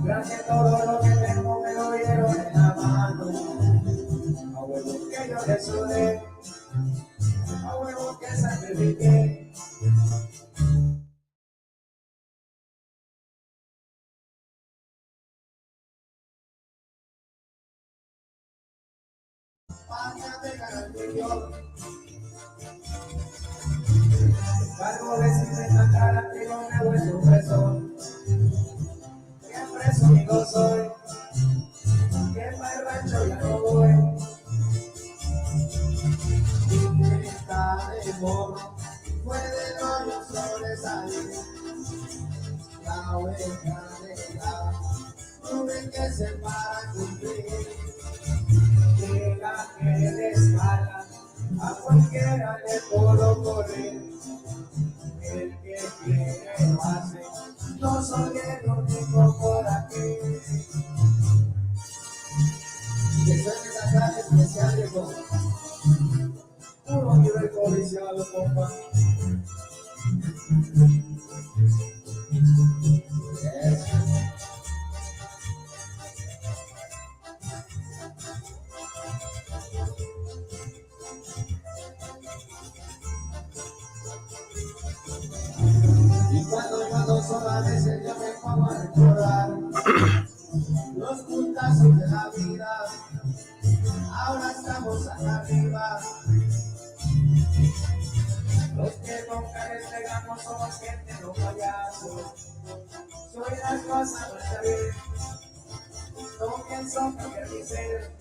Gracias todo lo que tengo me lo dieron en la mano. A huevo que yo le sudé, a huevo que sacrifiqué. Para que me garantizo, cargo de esta cara que no me he vuelto preso. Que presumido soy, que para el rancho ya no voy. Y está de morro, puede no yo sobresalir. La oveja negra, nube que se para cumplir. Llega que le escala, a cualquiera le puedo correr. El que quiere lo hace, no soy el único por aquí. Que suene esa tarde especial de con puro nivel codiciado, compa. Y cuando yo ando solo a veces yo me pongo a recordar los puntazos de la vida. Ahora estamos acá arriba. Los que nunca les pegamos somos gente no payasos. Soy las cosas no está bien. Toquen son que mi ser.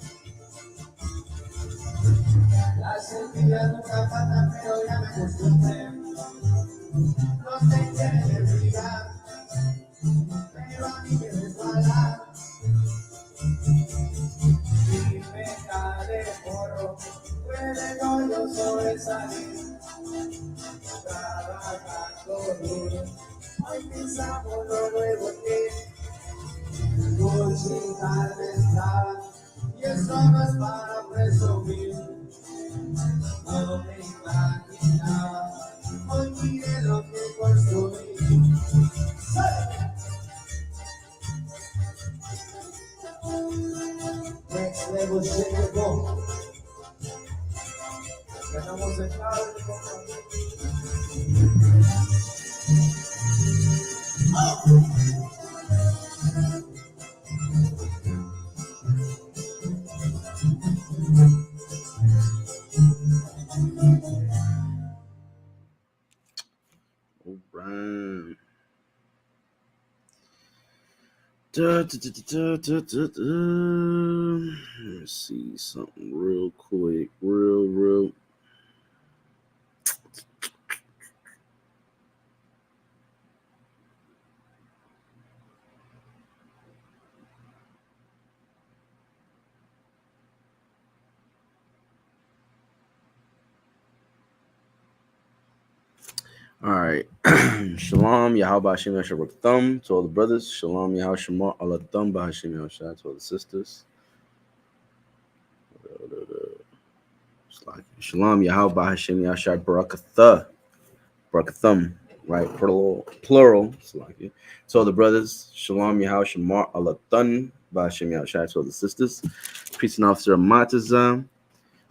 Las envidias nunca faltan, pero ya me acostumbré. Los que quieren brillar, pero a mí me resbala. Y me cae de porro, puede no yo sobresalir. Trabajando duro, hoy pensamos lo nuevo que cocinar estaba. Y eso no es para presumir. No me imaginaba, hoy mire lo que construí. Next level shit, go. Ganamos el cable, All right. Let's see something real quick, real. All right. Shalom, Yahweh Hashem Yahshua Thumb to all the brothers. Shalom, Yahweh Shema Allah Thumb Bahashim Yahshua to all the sisters. Shalom, Yahweh Hashem Yahshua Barakathum, right? Plural. To all the brothers. Shalom, Yahweh Shema Allah Thumb Bahashim Yahshua to all the sisters. Priest and Officer Matazam,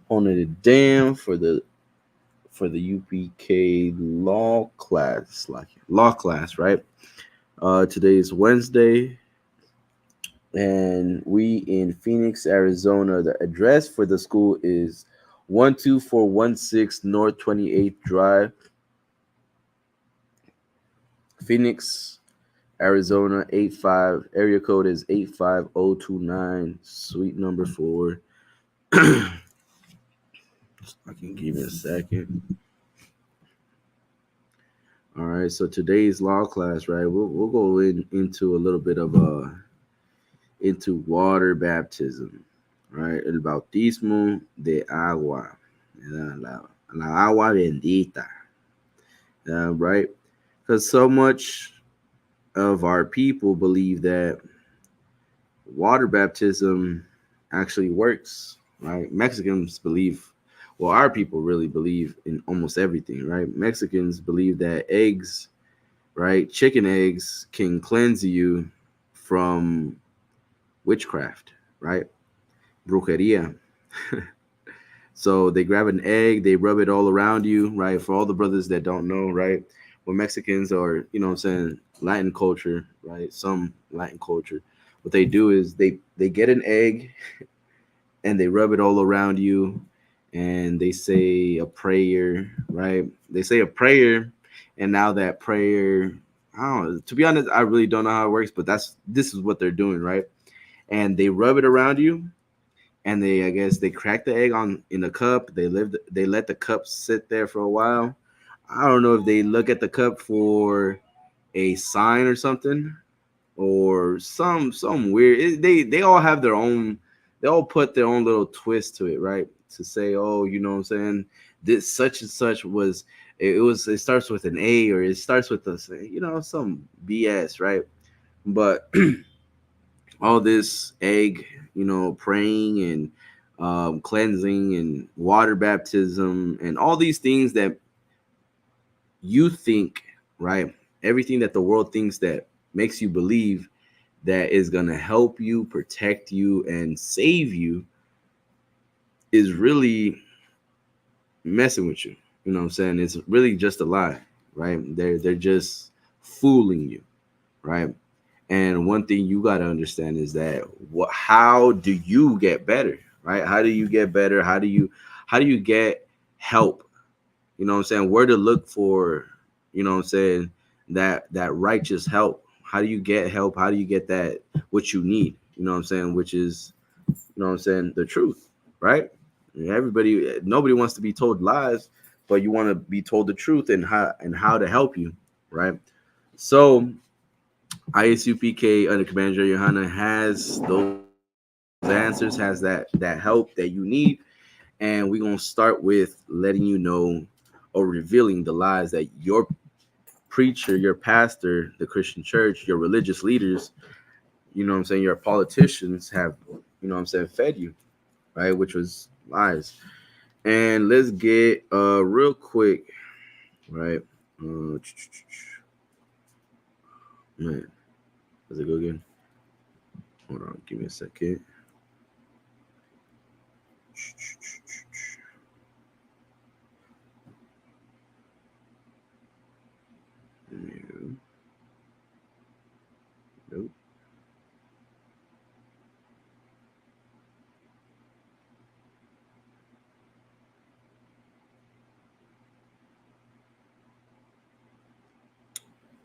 holding it down for the UPK law class, right? Today is Wednesday, and we in Phoenix, Arizona. The address for the school is 12416 North 28th Drive, Phoenix, Arizona 85. Area code is 85029. Suite number 4. I can give it a second. All right, so today's law class, right? We'll go into a little bit of into water baptism, right? El bautismo de agua, la agua bendita, right? Because so much of our people believe that water baptism actually works, right? Mexicans believe. Well, our people really believe in almost everything, right? Mexicans believe that eggs, right, chicken eggs can cleanse you from witchcraft, right? Brujeria. So they grab an egg, they rub it all around you, right? For all the brothers that don't know, right? Well, Mexicans or, you know what I'm saying, Latin culture, right? Some Latin culture. What they do is they get an egg and they rub it all around you and they say a prayer, right? They say a prayer, and now that prayer, I don't know, to be honest, I really don't know how it works, but this is what they're doing, right? And they rub it around you, and they, I guess, they crack the egg on in the cup. They let the cup sit there for a while. I don't know if they look at the cup for a sign or something, or some weird. They all have their own. They all put their own little twist to it, right? To say, oh, you know what I'm saying, this such and such was. It starts with an A, or it starts with a, some BS, right? But all this egg, praying and cleansing and water baptism and all these things that you think, right? Everything that the world thinks that makes you believe that is going to help you, protect you, and save you is really messing with you. You know what I'm saying? It's really just a lie, right? They're just fooling you, right? And one thing you got to understand is that how do you get better, right? How do you get better? How do you get help? You know what I'm saying? Where to look for, you know what I'm saying, that righteous help. How do you get help? How do you get that what you need? You know what I'm saying? Which is, you know what I'm saying, the truth, right? Nobody wants to be told lies, but you want to be told the truth and how to help you, right? So Isupk under Commander Johanna has those answers, has that help that you need, and we're gonna start with letting you know or revealing the lies that your preacher, your pastor, the Christian church, your religious leaders, you know what I'm saying, your politicians have, you know what I'm saying, fed you, right? Which was lies. And let's get real quick, right? Uh, Man, does it go again? Hold on, give me a second. No, nope.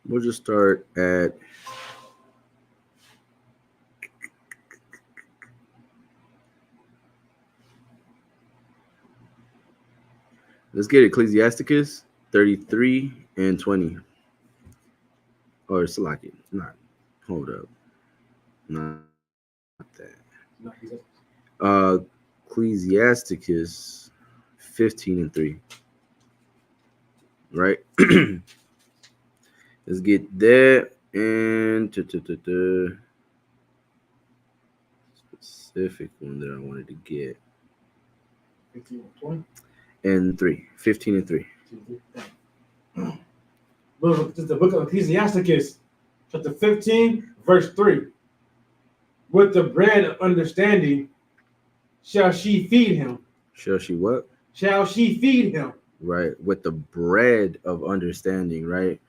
We'll just start at, let's get Ecclesiasticus 33 and 20. Or Salaki. Not. Hold up. Not that. Ecclesiasticus 15 and 3. Right? Let's get that and specific one that I wanted to get. 15 and 20. And 3. 15 and 3. Look, this is the book of Ecclesiasticus, chapter 15, verse 3. With the bread of understanding shall she feed him. Shall she what? Shall she feed him. Right. With the bread of understanding, right?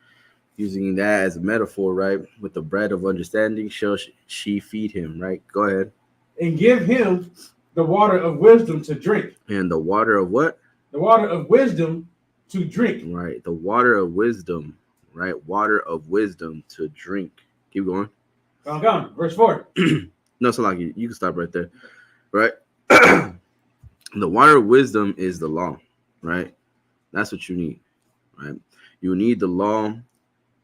Using that as a metaphor, right? With the bread of understanding shall she feed him, right? Go ahead. And give him the water of wisdom to drink. And the water of what? The water of wisdom to drink. Right. The water of wisdom, right? Water of wisdom to drink. Keep going. Come. Verse 4. No, so like you can stop right there, right? The water of wisdom is the law, right? That's what you need, right? You need the law.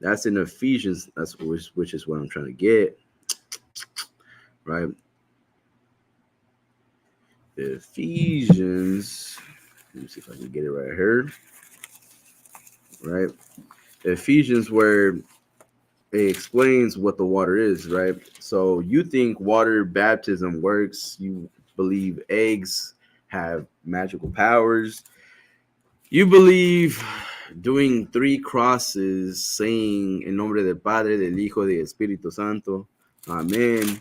That's in Ephesians. That's which is what I'm trying to get, right? Ephesians. Let me see if I can get it right here, right? Ephesians, where it explains what the water is, right? So you think water baptism works. You believe eggs have magical powers. You believe doing 3 crosses, saying en nombre del Padre, del Hijo, del Espíritu Santo, Man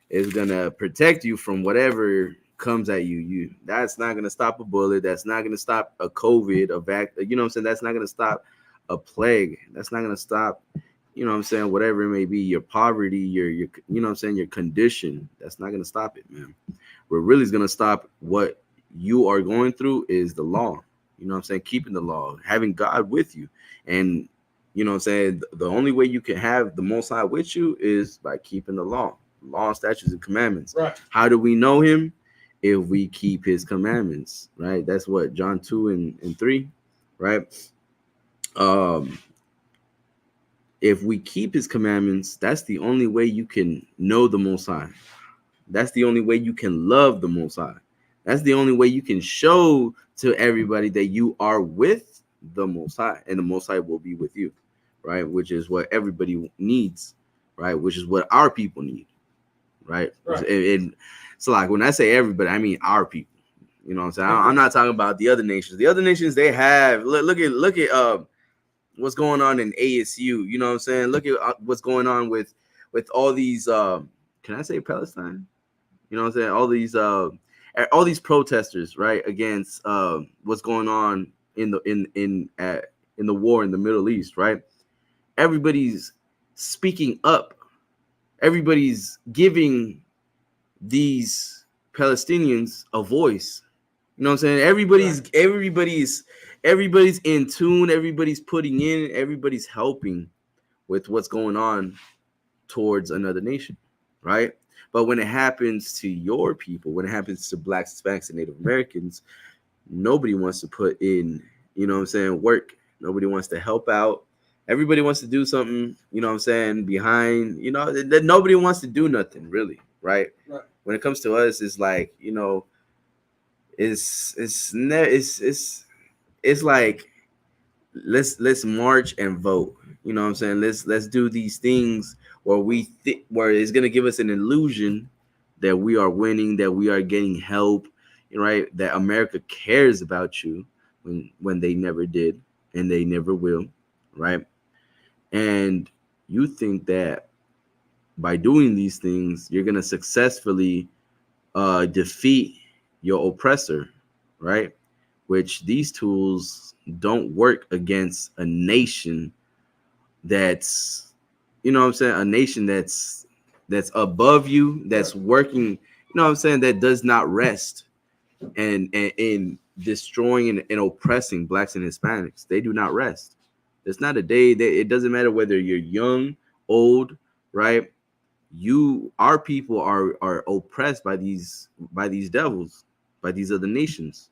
is gonna protect you from whatever comes at you. That's not gonna stop a bullet. That's not gonna stop a COVID, a vac. You know what I'm saying? That's not gonna stop a plague. That's not gonna stop. You know what I'm saying? Whatever it may be, your poverty, your you know what I'm saying, your condition. That's not gonna stop it, man. What really is gonna stop what you are going through is the law. You know what I'm saying? Keeping the law, having God with you, and you know what I'm saying. The only way you can have the Most High with you is by keeping the law, statutes, and commandments. Right. How do we know Him? If we keep His commandments, right? That's what John 2 and 3, right? Um, if we keep His commandments, that's the only way you can know the Most High. That's the only way you can love the Most High. That's the only way you can show to everybody that you are with the Most High, and the Most High will be with you, right? Which is what everybody needs, right? Which is what our people need, right? And so, like, when I say everybody, I mean our people. You know what I'm saying? I'm not talking about the other nations. The other nations, they have look at what's going on in ASU. You know what I'm saying? Look at what's going on with all these. Can I say Palestine? You know what I'm saying? All these protesters, right, against what's going on in the war in the Middle East, right? Everybody's speaking up. Everybody's giving these Palestinians a voice. You know what I'm saying? Everybody's in tune. Everybody's putting in. Everybody's helping with what's going on towards another nation, right? But when it happens to your people, when it happens to Blacks, Hispanics, and Native Americans, nobody wants to put in, you know what I'm saying, work. Nobody wants to help out. Everybody wants to do something, you know what I'm saying, behind, you know, that nobody wants to do nothing, really, right? When it comes to us, it's like, you know, it's like let's march and vote. You know what I'm saying? Let's do these things where where it's gonna give us an illusion that we are winning, that we are getting help, right? That America cares about you when they never did and they never will, right? And you think that by doing these things, you're gonna successfully defeat your oppressor, right? Which these tools don't work against a nation that's, you know what I'm saying, a nation that's above you, that's working, you know what I'm saying, that does not rest and in destroying and oppressing Blacks and Hispanics. They do not rest. It's not a day that it doesn't matter whether you're young, old, right? Our people are oppressed by these devils, by these other nations,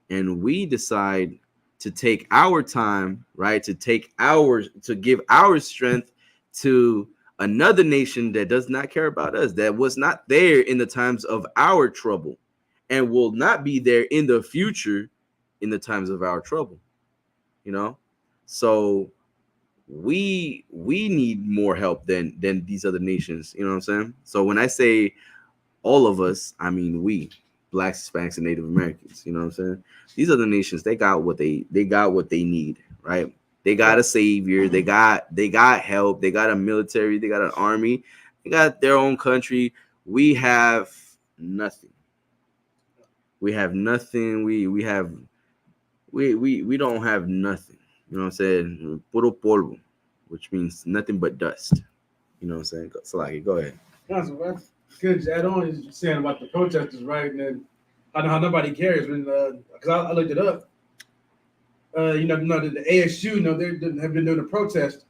and we decide to take our time, right, to give our strength to another nation that does not care about us, that was not there in the times of our trouble, and will not be there in the future in the times of our trouble, you know. So we need more help than these other nations, you know what I'm saying? So when I say all of us, I mean we, Blacks, Hispanics, and Native Americans, you know what I'm saying? These other nations, they got what they need, right? They got a savior, they got help, they got a military, they got an army, they got their own country. We have nothing. We have nothing. We don't have nothing. You know what I'm saying? Puro polvo, which means nothing but dust. You know what I'm saying? So like, go ahead. That's good. Add on is saying about the protesters, right? And then I know how nobody cares when, because I looked it up. The ASU, they have been doing a protest.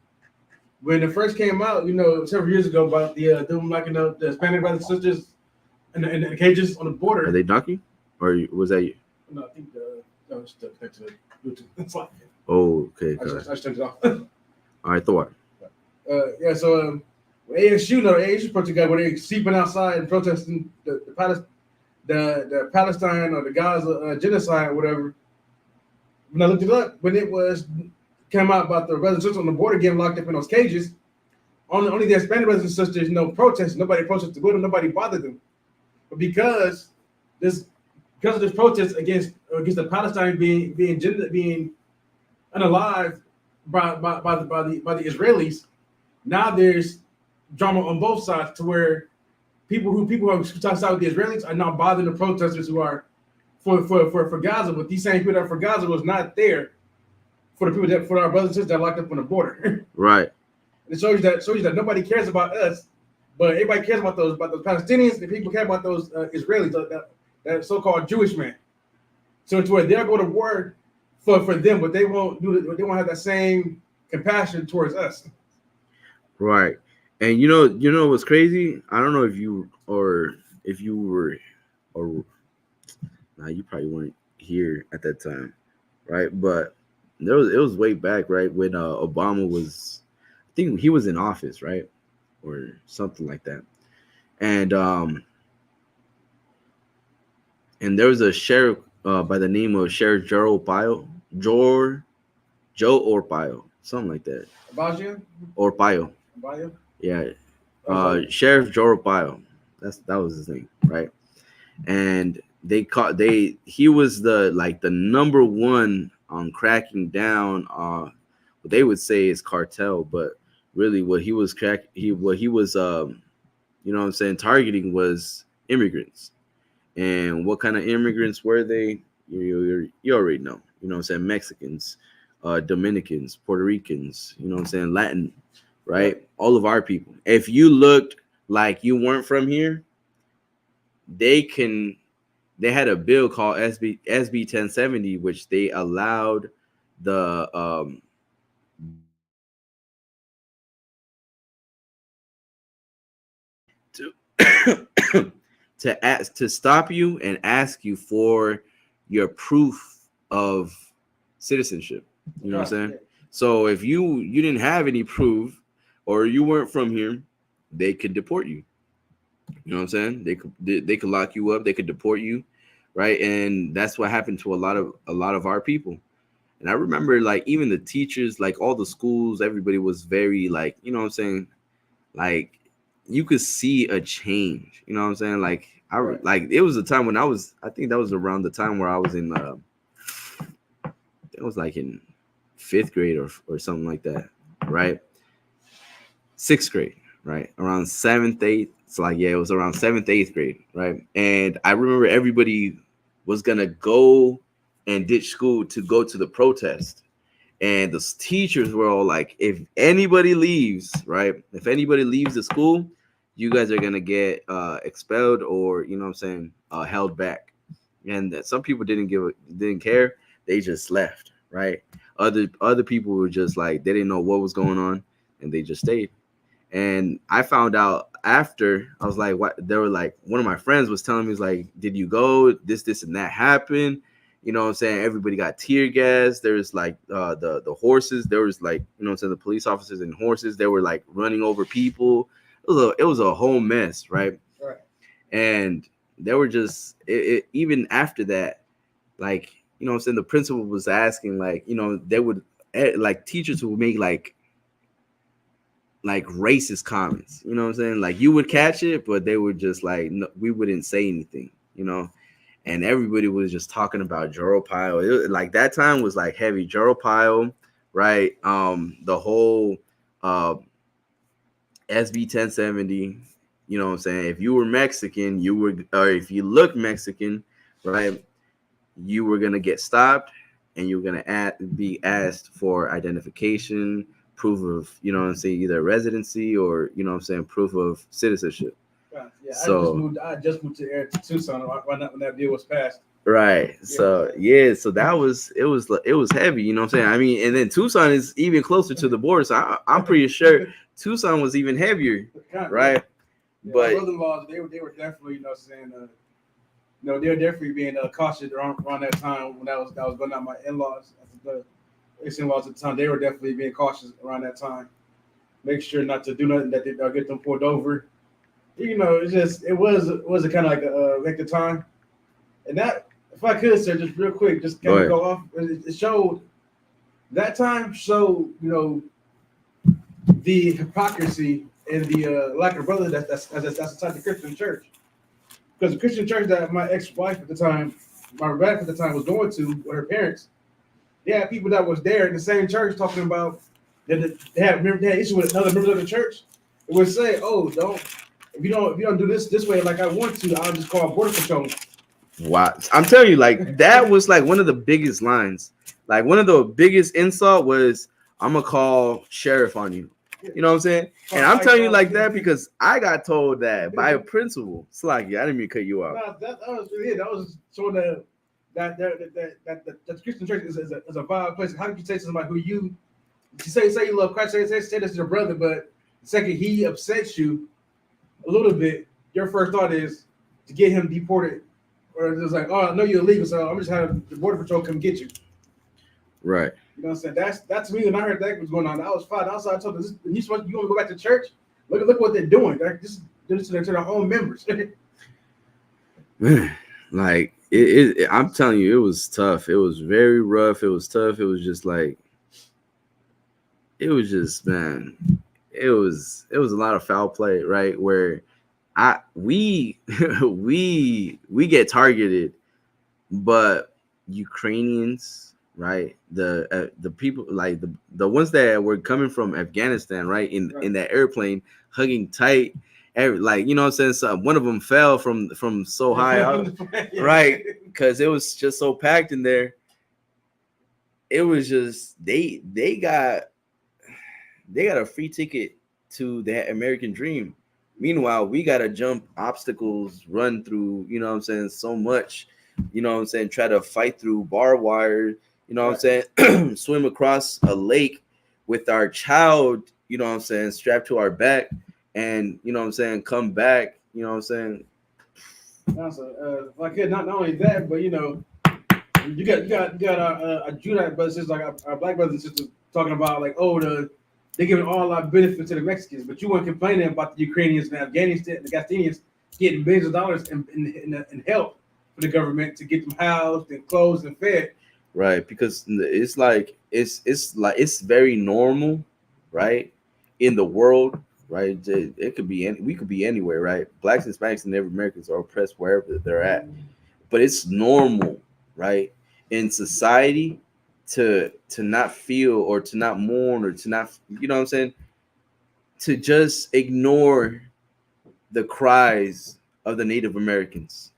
When it first came out, several years ago, about them like the Hispanic brothers and sisters in the cages on the border. Are they dunking, or was that you? No, I think no, it's stuck next to the Bluetooth. It's like, oh, okay. I just turned it off. All right, Thor. Yeah. So ASU, ASU protest guy, where they sleeping outside and protesting the Palestine or the Gaza genocide or whatever. When I looked it up, when it came out about the brothers and sisters on the border getting locked up in those cages, only the Hispanic brothers and sisters, protested. Nobody protested with them. Nobody bothered them. But because of this protest against the Palestine being unalived by the Israelis, now there's drama on both sides to where people who are side with the Israelis are now bothering the protesters who are for Gaza, but these same people that are for Gaza was not there for the people that for our brothers and sisters that are locked up on the border. Right. It shows you that nobody cares about us, but everybody cares about those Palestinians. And people care about those Israelis, that so-called Jewish man. So it's where they'll go to war for them, but they won't have that same compassion towards us. Right. And you know what's crazy? I don't know if you were or nah, you probably weren't here at that time, right? But it was way back, right, when Obama was, I think he was in office, right, or something like that, and there was a sheriff by the name of Sheriff Joe Orpio, something like that. Abagia? Orpio. Abagia? Yeah. Sheriff Joe Orpio. That was his name, right? And he was the number one on cracking down what they would say is cartel, but really what he was you know what I'm saying, targeting was immigrants. And what kind of immigrants were they? You already know. You know what I'm saying? Mexicans, Dominicans, Puerto Ricans, you know what I'm saying? Latin, right? All of our people. If you looked like you weren't from here, they had a bill called SB 1070, which they allowed the to to stop you and ask you for your proof of citizenship. You know what I'm saying? So if you didn't have any proof or you weren't from here, they could deport you. You know what I'm saying? They could lock you up, they could deport you, right? And that's what happened to a lot of our people. And I remember, like, even the teachers, like all the schools, everybody was very, like, you know what I'm saying? Like, you could see a change. You know what I'm saying? Like, like it was a time when I think that was around the time where I was in it was like in 5th grade or something like that, right? 6th grade, right? Around 7th, 8th. It's like, yeah, it was around 7th, 8th grade, right? And I remember everybody was gonna go and ditch school to go to the protest. And the teachers were all like, if anybody leaves, right? If anybody leaves the school, you guys are gonna get expelled or, you know what I'm saying, held back. And some people didn't care. They just left, right? Other people were just like, they didn't know what was going on and they just stayed. And I found out after, I was like, what? They were like, one of my friends was telling me, was like, did you go? This and that happened. You know what I'm saying? Everybody got tear gas. There's like the horses. There was like, you know what I'm saying, the police officers and horses. They were like running over people. It was a whole mess, right? Right. And they were just even after that, like, you know what I'm saying, the principal was asking, like, you know, they would like teachers would make like racist comments, you know what I'm saying? Like, you would catch it, but they would just like, no, we wouldn't say anything, you know? And everybody was just talking about Joro Pile. Like, that time was like heavy. Joro Pile, right? The whole SB 1070, you know what I'm saying? If you were Mexican, or if you look Mexican, right, you were gonna get stopped and you were gonna be asked for identification, proof of, you know what I'm saying, either residency or, you know what I'm saying, proof of citizenship. Yeah, So I just moved to Tucson when that deal was passed. right. Yeah. So that was it was heavy, you know what I'm saying? I mean, and then Tucson is even closer to the border. So I'm pretty sure Tucson was even heavier, right? Yeah, But my brother-in-laws, they were definitely, you know, saying, they were definitely being cautious around that time when that was going on. My in-laws, ex-in-laws at the time, they were definitely being cautious around that time. Make sure not to do nothing that they'll get them pulled over. You know, it was a kind of like a vector time, and that, if I could, sir, just real quick, just kind of go off. It showed that time showed, you know, the hypocrisy and the lack of brotherhood that's inside the Christian church. Because the Christian church that my ex-wife at the time, my wife at the time was going to with her parents, they had people that was there in the same church talking about that they had issue with another members of the church. It would say, "Oh, don't if you don't do this way like I want to, I'll just call border patrol." Wow, I'm telling you, like that was like one of the biggest lines. Like one of the biggest insult was, "I'm gonna call sheriff on you." You know what I'm saying? And I'm telling you like that because I got told that by a principal. It's like, I didn't mean to cut you off. No, that was really it. That was showing that Christian church is a violent place. How could you say to somebody who you say you love Christ, say this is your brother, but the second he upsets you a little bit, your first thought is to get him deported, or it's like, oh, I know you're illegal, so I'm just having the border patrol come get you. Right. You know what I'm saying? That's me. When I heard that was going on, I was fine. Also, I told them, you want to go back to church? Look what they're doing. They're just doing this to their own members. Man, like I'm telling you, it was tough. It was very rough. It was tough. It was just like, man, it was a lot of foul play, right? Where we we get targeted, but Ukrainians, right? The people, like the ones that were coming from Afghanistan, right? In that airplane, hugging tight. Like, you know what I'm saying? So one of them fell from so high up, right? Because it was just so packed in there. It was just they got a free ticket to that American dream. Meanwhile, we gotta jump obstacles, run through, you know what I'm saying, so much, you know what I'm saying, try to fight through barbed wire, you know what I'm saying, swim across a lake with our child, you know what I'm saying, strapped to our back, and you know what I'm saying, come back, you know what I'm saying. Like not only that, but you know, you got our Judite brothers and sisters, like our black brothers and sisters, talking about like, oh, they're giving all our benefits to the Mexicans, but you weren't complaining about the Ukrainians and Afghanistan, the Afghanians getting billions of dollars in help for the government to get them housed and clothed and fed. Right, because it's like it's very normal, right, in the world, right? It could be we could be anywhere, right? Blacks, Hispanics, and Native Americans are oppressed wherever they're at, but it's normal, right, in society to not feel or to not mourn or to not, you know what I'm saying, to just ignore the cries of the Native Americans.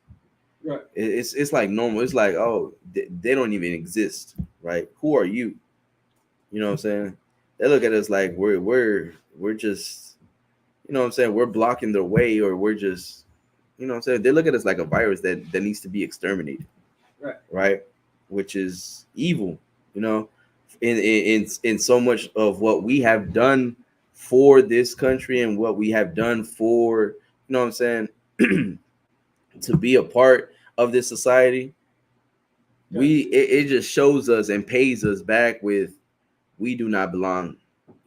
Right. It's like normal. It's like, oh, they don't even exist, right? Who are you? You know what I'm saying? They look at us like we're just, you know what I'm saying, we're blocking their way, or we're just, you know what I'm saying, they look at us like a virus that needs to be exterminated. Right? Which is evil, you know, in so much of what we have done for this country and what we have done for, you know what I'm saying, to be a part of this society. It just shows us and pays us back with, we do not belong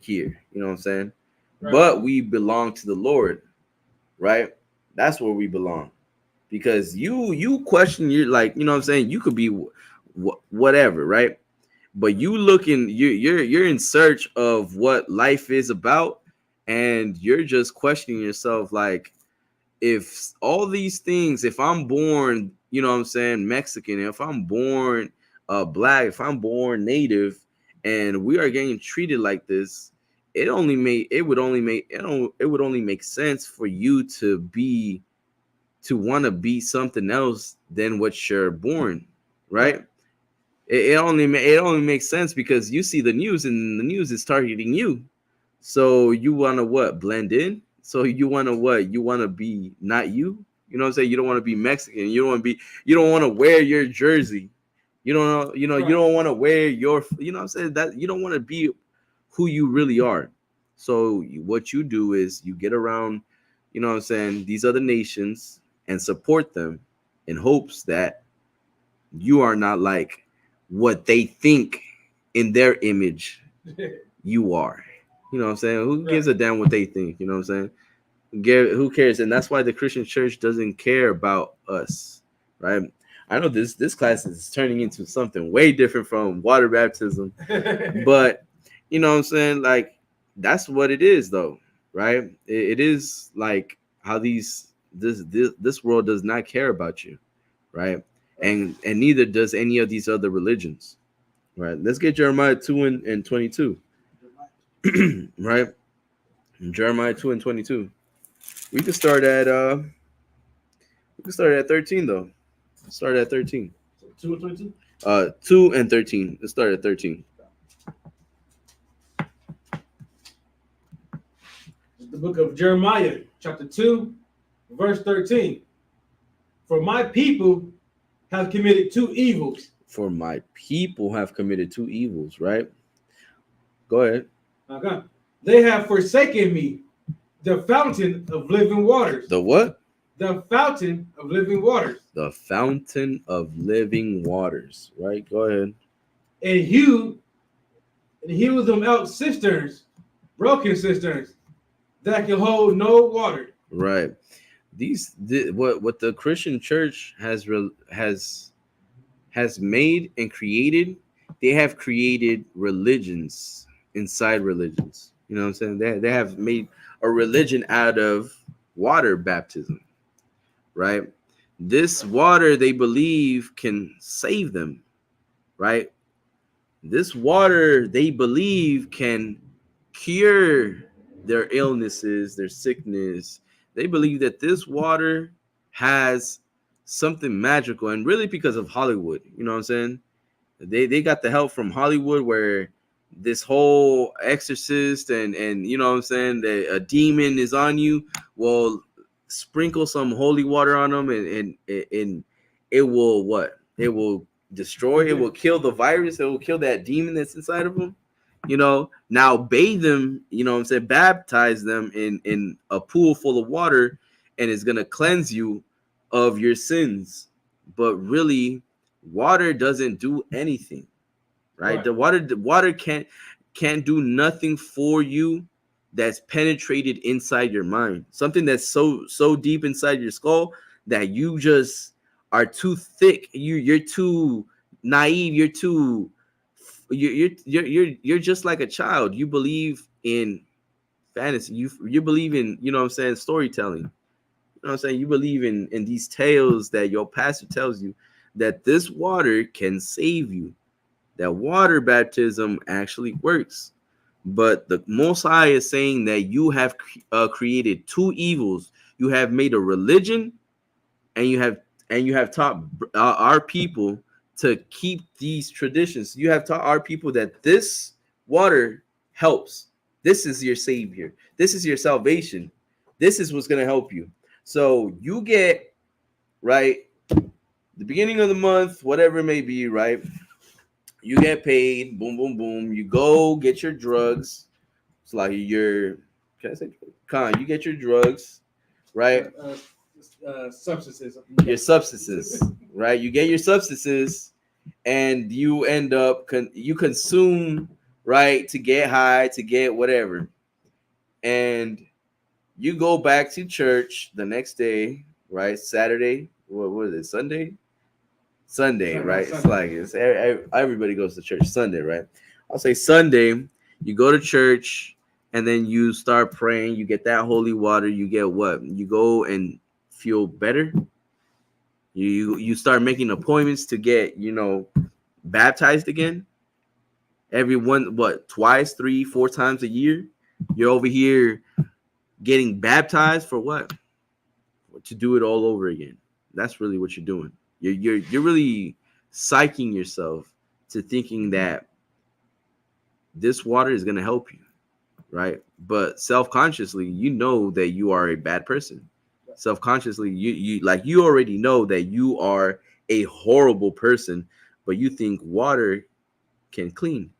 here, you know what I'm saying, but we belong to the Lord, right? That's where we belong. Because you question, you're like, you know what I'm saying, you could be whatever, right? But you're in search of what life is about, and you're just questioning yourself, like, if all these things, if I'm born, you know what I'm saying, Mexican, if I'm born black, if I'm born Native, and we are getting treated like this, it would only make sense for you to want to be something else than what you're born, right? It only makes sense because you see the news, and the news is targeting you. So you want to what? Blend in? So you want to what? You want to be not you? You know what I'm saying? You don't want to be Mexican. You don't want to wear your jersey. You don't know, you don't want to wear your, you know what I'm saying? That you don't want to be who you really are. So what you do is you get around, you know what I'm saying, these other nations and support them in hopes that you are not like what they think in their image you are. You know what I'm saying? Who gives a damn what they think? You know what I'm saying? Who cares? And that's why the Christian church doesn't care about us, right? I know this class is turning into something way different from water baptism, but you know what I'm saying? Like, that's what it is, though, right? It is like how this world does not care about you, right? And neither does any of these other religions, right? Let's get Jeremiah 2 and 22. Right? Jeremiah 2:22. We could start at 13 though. Start at 13. So 2 and 22. 2 and 13. Let's start at 13. The book of Jeremiah, chapter 2, verse 13. For my people have committed two evils. For my people have committed two evils, right? Go ahead. Okay. They have forsaken me, the fountain of living waters. The what? The fountain of living waters. The fountain of living waters, right? Go ahead. And hewed them out cisterns, broken cisterns, that can hold no water. Right. What the Christian church has made and created, they have created religions inside religions. You know what I'm saying? They have made a religion out of water baptism, right? This water they believe can save them, right? This water they believe can cure their illnesses, their sickness. They believe that this water has something magical, and really because of Hollywood. You know what I'm saying? They got the help from Hollywood, where this whole exorcist and you know what I'm saying, that a demon is on you. Well, sprinkle some holy water on them, and it will what? It will destroy. It will kill the virus. It will kill that demon that's inside of them. You know, now bathe them, you know what I'm saying, baptize them in a pool full of water, and it's going to cleanse you of your sins. But really, water doesn't do anything, right? The water can't do nothing for you that's penetrated inside your mind. Something that's so deep inside your skull that you just are too thick. You're too naive. You're just like a child. You believe in fantasy. You believe in, you know what I'm saying, storytelling. You know what I'm saying? You believe in these tales that your pastor tells you, that this water can save you. That water baptism actually works. But the Most High is saying that you have created two evils. You have made a religion, and you have taught our people to keep these traditions. You have taught our people that this water helps. This is your savior. This is your salvation. This is what's going to help you. So you get, right, the beginning of the month, whatever it may be, right? You get paid, boom, boom, boom. You go get your drugs. It's like you get your drugs, right? Substances. Your substances, right? You get your substances, and you end up you consume, right, to get high, to get whatever, and you go back to church the next day, right? Saturday, what was it? Sunday, right? Sunday. It's like everybody goes to church Sunday, right? I'll say Sunday, you go to church, and then you start praying. You get that holy water. You get what? You go and feel better. You start making appointments to get, you know, baptized again. Everyone, twice, 3, 4 times a year. You're over here getting baptized for what? To do it all over again. That's really what you're doing. You're really psyching yourself to thinking that this water is going to help you, right? But self-consciously, you know that you are a bad person. Self-consciously, you already know that you are a horrible person, but you think water can clean.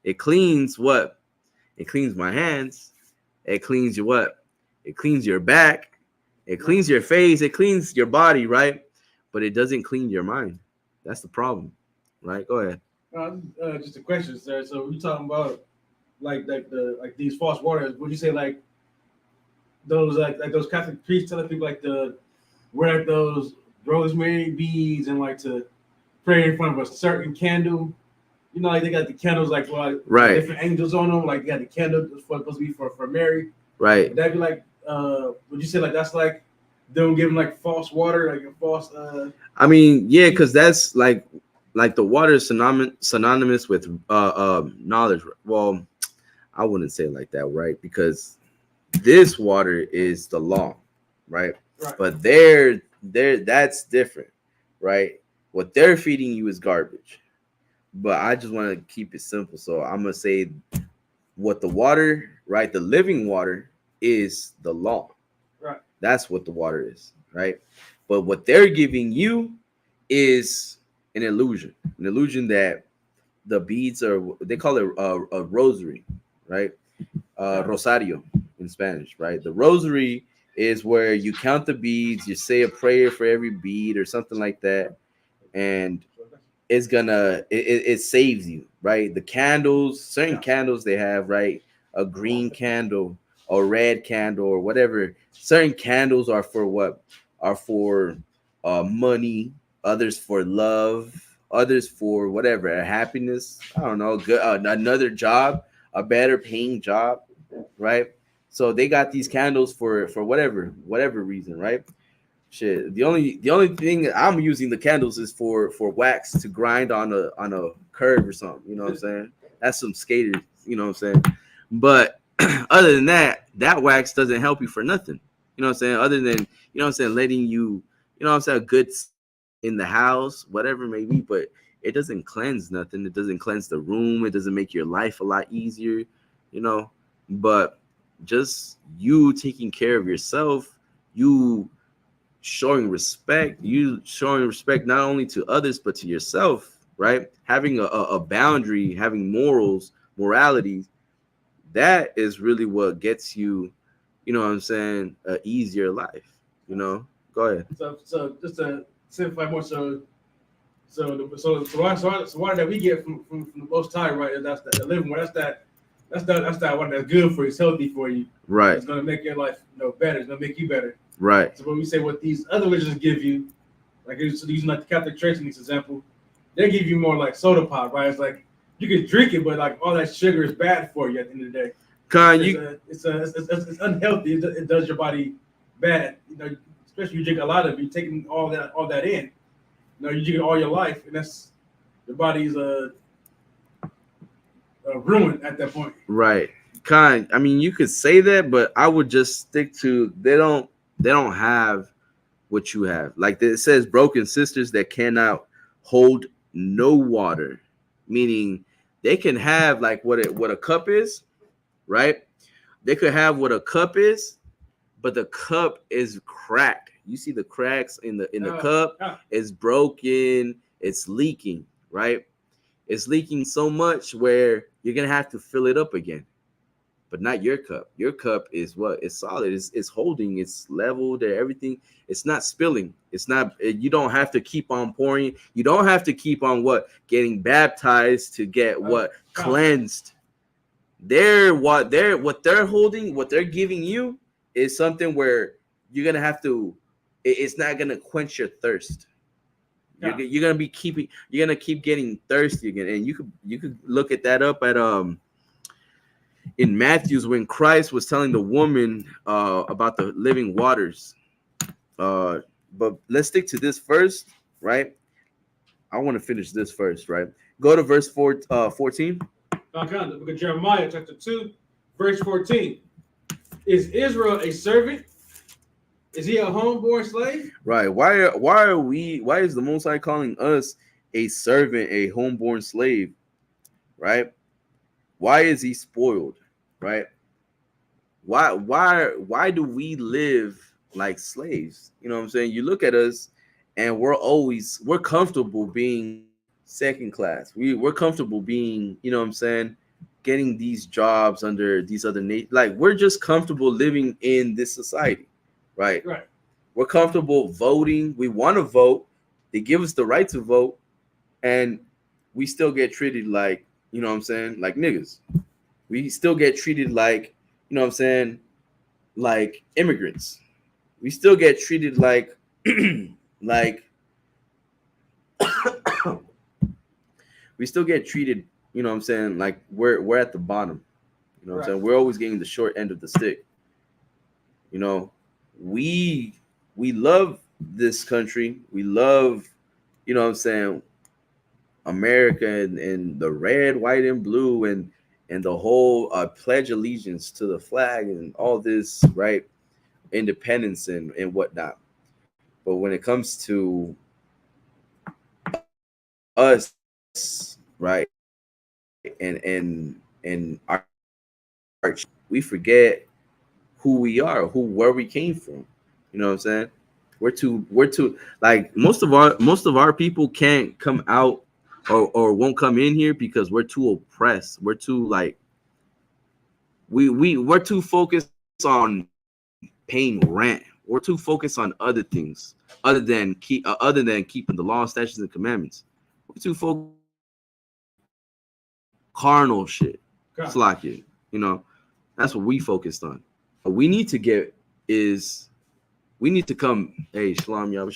It cleans what? It cleans my hands. It cleans your what? It cleans your back. It cleans your face. It cleans your body, right? But it doesn't clean your mind. That's the problem, right? Go ahead. Just a question, sir. So we talking about like these false waters. Would you say like those like those Catholic priests telling people like to wear those rosemary beads and like to pray in front of a certain candle? You know, like they got the candles like right, different angels on them. Like they got the candle that's supposed to be for Mary. Right. Would that be like? Would you say like that's like them giving like false water, like a false? I mean, yeah, because that's like the water is synonymous with knowledge. Well, I wouldn't say it like that, right? Because This water is the law, right? Right. But they're that's different, right? What they're feeding you is garbage. But I just want to keep it simple. So I'm gonna say what the water, right? The living water is the law. Right. That's what the water is, right? But what they're giving you is an illusion that the beads are, they call it a rosary, right? Rosario in Spanish, right? The rosary is where you count the beads, you say a prayer for every bead or something like that, and it's gonna it saves you, right? The candles, certain candles they have, right? A green candle, a red candle, or whatever. Certain candles are for what? Are for money, others for love, others for whatever, happiness. I don't know, good another job, a better paying job, right? So they got these candles for whatever reason, right? Shit. The only thing I'm using the candles is for wax to grind on a curve or something. You know what I'm saying? That's some skaters. You know what I'm saying? But other than that, that wax doesn't help you for nothing. You know what I'm saying? Other than what I'm saying, letting you know what I'm saying, a good in the house, whatever it may be. But it doesn't cleanse nothing. It doesn't cleanse the room. It doesn't make your life a lot easier. You know, but just you taking care of yourself, you you showing respect not only to others but to yourself, right? Having a boundary, having morality, that is really what gets you, you know what I'm saying, a easier life. You know, go ahead. So just to simplify more, so water that we get from the Most High, right? That's the living water. That's that water that's good for you, it's healthy for you. Right. It's gonna make your life better. It's gonna make you better. Right. So when we say what these other religions give you, like using like the Catholic Church in this example, they give you more like soda pop, right? It's like you can drink it, but like all that sugar is bad for you at the end of the day. It's unhealthy. It does your body bad. You know, especially you drink a lot of it, you're taking all that in. You know, you drink it all your life, and that's your body's ruined at that point. Right. I mean, you could say that, but I would just stick to they don't have what you have. Like it says, broken sisters that cannot hold no water, meaning they can have like what a cup is, right? They could have what a cup is, but the cup is cracked. You see the cracks in the cup. It's broken. It's leaking, right? It's leaking so much where you're gonna have to fill it up again, but not your cup. Your cup is what? It's solid. It's holding. It's leveled. Everything. It's not spilling. It's not. You don't have to keep on pouring. You don't have to keep on getting baptized to get cleansed. What they're holding, what they're giving you is something where you're gonna have to. It's not gonna quench your thirst. You're gonna keep getting thirsty again, and you could look at that up at in Matthew's when Christ was telling the woman about the living waters. But let's stick to this first, right? I want to finish this first, right? Go to verse 14. Okay, the book of Jeremiah, chapter 2, verse 14. Is Israel a servant? Is he a homeborn slave? Right. Why is the Most High calling us a servant, a homeborn slave? Right? Why is he spoiled? Right? Why do we live like slaves? You know what I'm saying? You look at us and we're comfortable being second class. We're comfortable being, you know what I'm saying, getting these jobs under these other like we're just comfortable living in this society. Right. Right. We're comfortable voting. We want to vote. They give us the right to vote, and we still get treated like, you know what I'm saying, like niggas. We still get treated like, you know what I'm saying, like immigrants. We still get treated like like we still get treated, you know what I'm saying, like we're at the bottom. You know what I'm saying? We're always getting the short end of the stick. You know, we love this country. We love, you know what I'm saying, America and the red, white, and blue, and and the whole pledge allegiance to the flag and all this, right? Independence and whatnot. But when it comes to us, right, and our we forget who we are, where we came from. You know what I'm saying? We're too like most of our people can't come out or won't come in here because we're too oppressed. We're too like we're too focused on paying rent. We're too focused on other things other than keeping the law, statutes, and commandments. We're too focused carnal shit. God. Slack it. You know, that's what we focused on. What we need to get is we need to come. Hey, Shalom, y'all.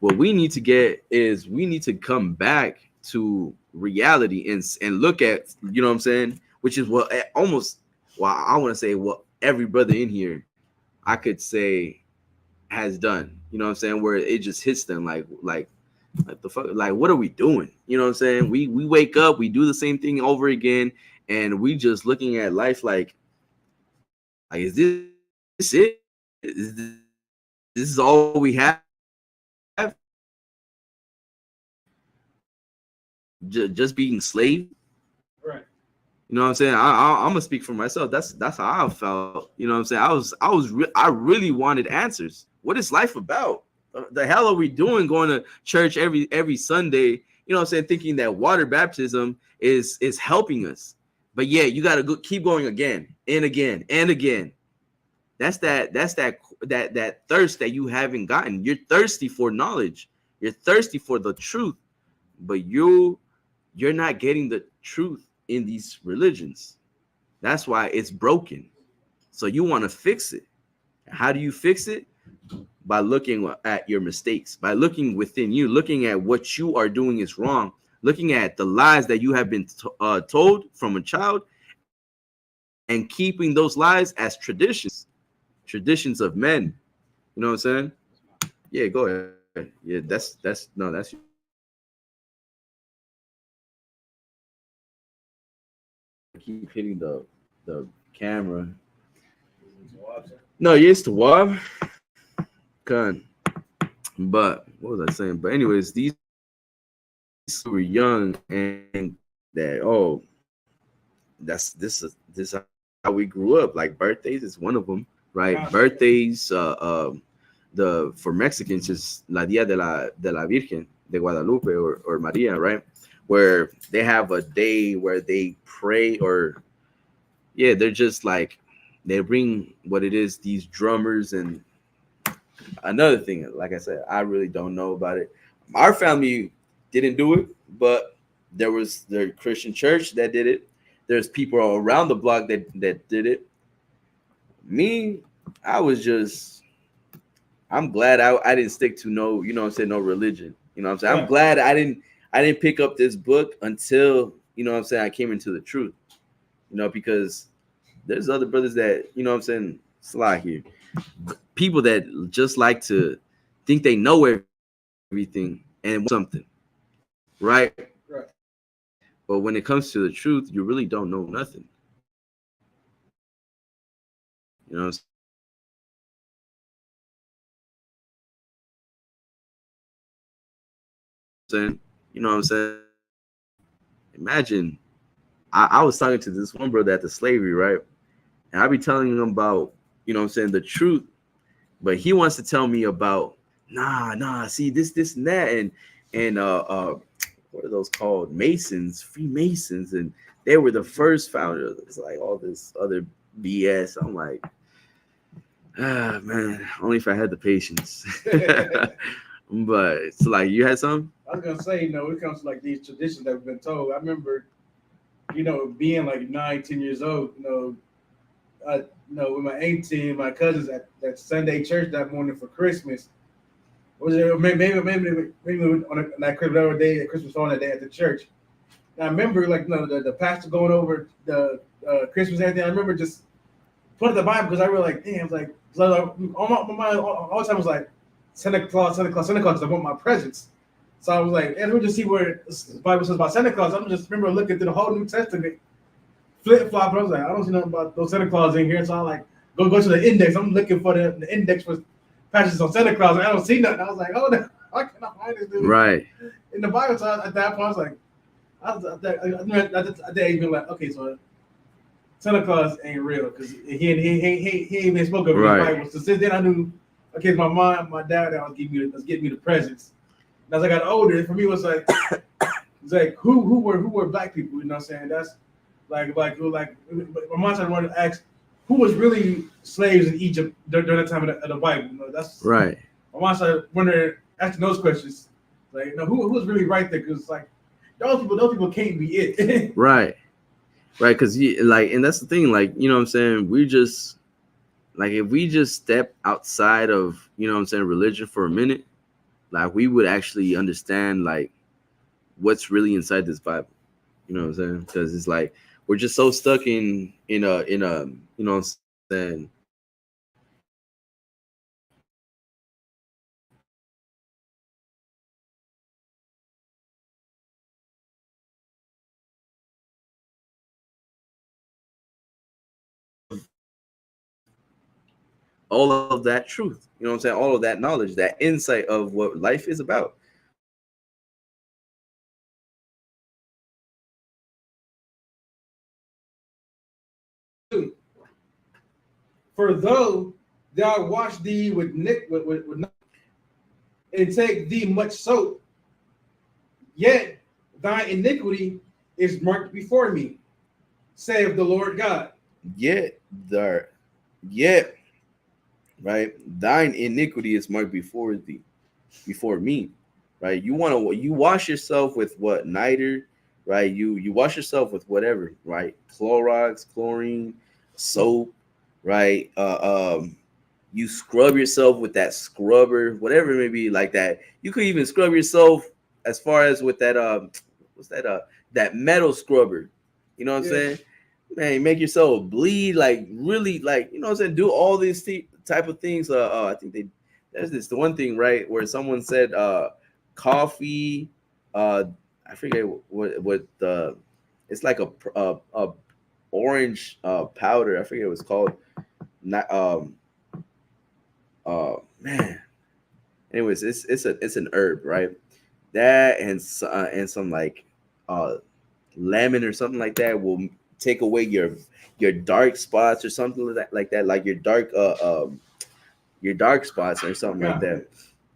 What we need to get is we need to come back to reality and look at, you know what I'm saying, which is what almost, well, I want to say what every brother in here I could say has done. You know what I'm saying, where it just hits them like the fuck, like what are we doing? You know what I'm saying? We wake up, we do the same thing over again, and we just looking at life like is this it? This is all we have? Just being slave? Right. You know what I'm saying? I'm gonna speak for myself. That's how I felt. You know what I'm saying? I really wanted answers. What is life about? The hell are we doing going to church every Sunday? You know what I'm saying? Thinking that water baptism is helping us, but yeah, you got to keep going again and again and again. That's that thirst that you haven't gotten. You're thirsty for knowledge. You're thirsty for the truth, but you're not getting the truth in these religions. That's why it's broken. So you want to fix it. How do you fix it? By looking at your mistakes, by looking within you, looking at what you are doing is wrong, looking at the lies that you have been told from a child, and keeping those lies as traditions of men. You know what I'm saying? Yeah, go ahead. Yeah, that's no, that's keep hitting the camera. No, yes, to Wab. Gun. But what was I saying? But anyways, these were young and that this is how we grew up. Like birthdays is one of them, right? Birthdays, the for Mexicans is La Dia de la Virgen de Guadalupe or Maria, right? Where they have a day where they pray, or yeah, they're just like they bring what it is, these drummers. And another thing, like I said, I really don't know about it. Our family didn't do it, but there was the Christian church that did it. There's people around the block that did it. Me, I'm glad I didn't stick to no, you know what I'm saying, no religion. You know what I'm saying? I'm glad I didn't pick up this book until, you know what I'm saying, I came into the truth. You know, because there's other brothers that, you know what I'm saying, slide here. People that just like to think they know everything and something, right? Right. But when it comes to the truth, you really don't know nothing. You know what I'm saying? You know what I'm saying? Imagine I was talking to this one brother at the slavery, right? And I be telling him about, you know what I'm saying, the truth, but he wants to tell me about see this and that, and what are those called? Masons, Freemasons, and they were the first founders. It's like all this other BS. I'm like, man, only if I had the patience. But it's like, you had some? I was gonna say, you know, when it comes to like these traditions that we've been told, I remember, you know, being like 9, 10 years old, with my 18, my cousins at that Sunday church that morning for Christmas. Was it maybe on that Christmas day, Christmas on that day at the church? And I remember like, the pastor going over the Christmas and everything. I remember just putting the Bible because I really like, damn, like all my mind all the time was like Santa Claus, Santa Claus, Santa Claus, because I want my presents. So I was like, and let me just see where the Bible says about Santa Claus. I'm just remember looking through the whole New Testament, flip flop. I was like, I don't see nothing about those Santa Claus in here. So I like go to the index. I'm looking for the index for passages on Santa Claus. And I don't see nothing. I was like, oh, how can I find this dude? Right. In the Bible, so at that point, I was like, I did even like, okay, so Santa Claus ain't real because he ain't even spoke of it in the Bible. So since then, I knew, okay, my mom, my dad, that was getting me the presents. And as I got older, for me, it was like, who were black people? You know what I'm saying? That's like my mom started to ask who was really slaves in Egypt during the time of the Bible. You know, that's right. My mom started wondering, asking those questions, like, you know, who was really right there? Because like those people can't be it. Right, because like, and that's the thing, like, you know what I'm saying, we just like, if we just step outside of, you know what I'm saying, religion for a minute, like, we would actually understand like what's really inside this Bible. You know what I'm saying? Because it's like we're just so stuck in a you know what I'm saying, all of that truth. You know what I'm saying? All of that knowledge, that insight of what life is about. For though thou wash thee with and take thee much soap, yet thy iniquity is marked before me, saith the Lord God. Yet, right? Thine iniquity is marked before thee, before me, right? You wash yourself with what? Niter, right? You wash yourself with whatever, right? Clorox, chlorine, soap, right? You scrub yourself with that scrubber, whatever it may be, like that. You could even scrub yourself as far as with that what's that that metal scrubber. You know what I'm saying? Man, you make yourself bleed, like really, like, you know what I'm saying, do all these type of things. I think there's this the one thing, right, where someone said coffee, I forget what it's like a orange powder, I forget what it's called. Not man. Anyways, it's an herb, right? That and some like lemon or something like that will take away your dark spots or something like that, like your dark spots or something like that.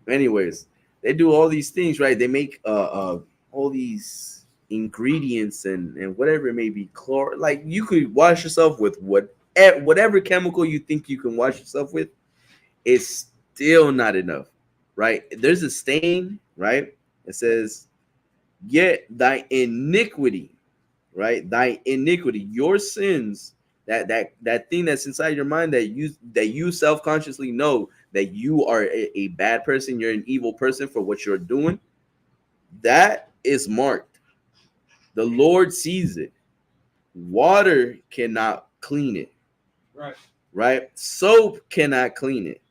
Anyways, they do all these things, right? They make all these ingredients and whatever it may be, like, you could wash yourself with whatever chemical you think you can wash yourself with. It's still not enough, right? There's a stain, right? It says, yet thy iniquity, right? Thy iniquity, your sins, that thing that's inside your mind that you self-consciously know that you are a bad person, you're an evil person for what you're doing, that is marked. The Lord sees it. Water cannot clean it. Right? Soap cannot clean it.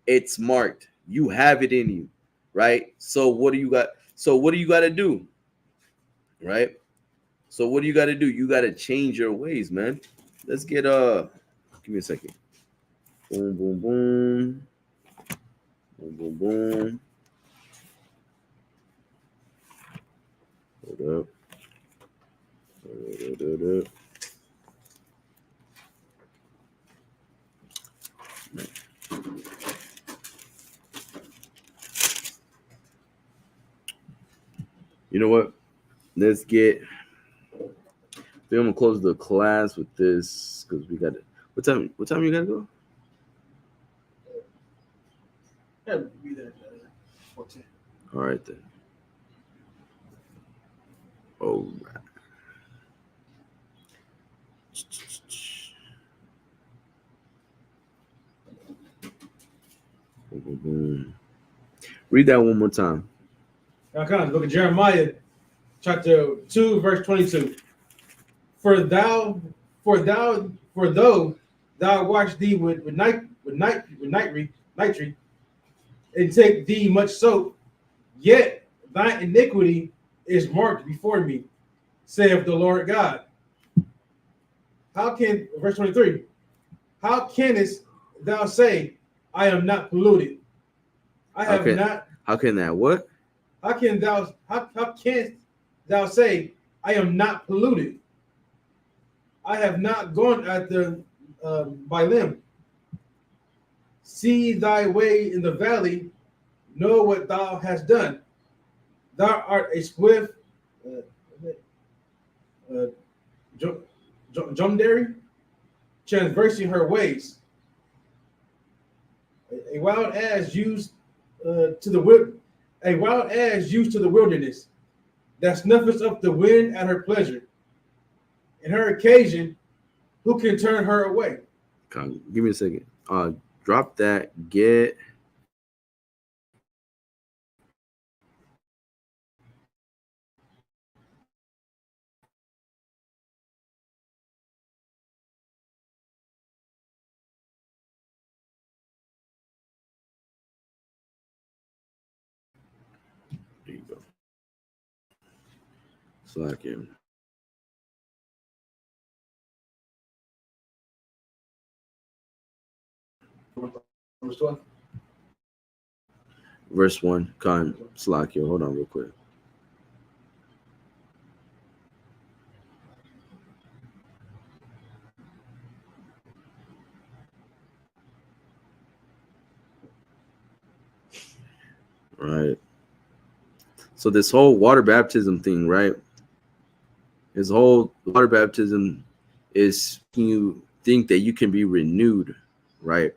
It's marked. You have it in you, right? So what do you got? So what do you got to do? Right? So what do you got to do? You got to change your ways, man. Let's get give me a second. Boom, boom, boom. Boom, boom, boom. Hold up. Hold up. You know what? Let's get. I'm gonna close the class with this because we got it. What time you gotta go? Yeah, be there. 14. All right then. All right. Read that one more time. Now, look at Jeremiah, chapter 2, verse 22. For though thou wash thee with nitre, and take thee much soap, yet Thy iniquity is marked before me, saith the Lord God. How can, verse 23, how canst thou say, I am not polluted? I have not. How can that what? How canst thou say, I am not polluted? I have not gone at the by limb. See thy way in the valley, know what thou hast done. Thou art a swift Jomdary, transversing her ways. A wild ass used to the wilderness, that snuffers up the wind at her pleasure. In her occasion, who can turn her away? Give me a second. Drop that. Get. There you go. Slack him. Verse 12. Verse 1. Slack you. Hold on real quick. Right. So this whole water baptism thing, right? This whole water baptism is you think that you can be renewed, right?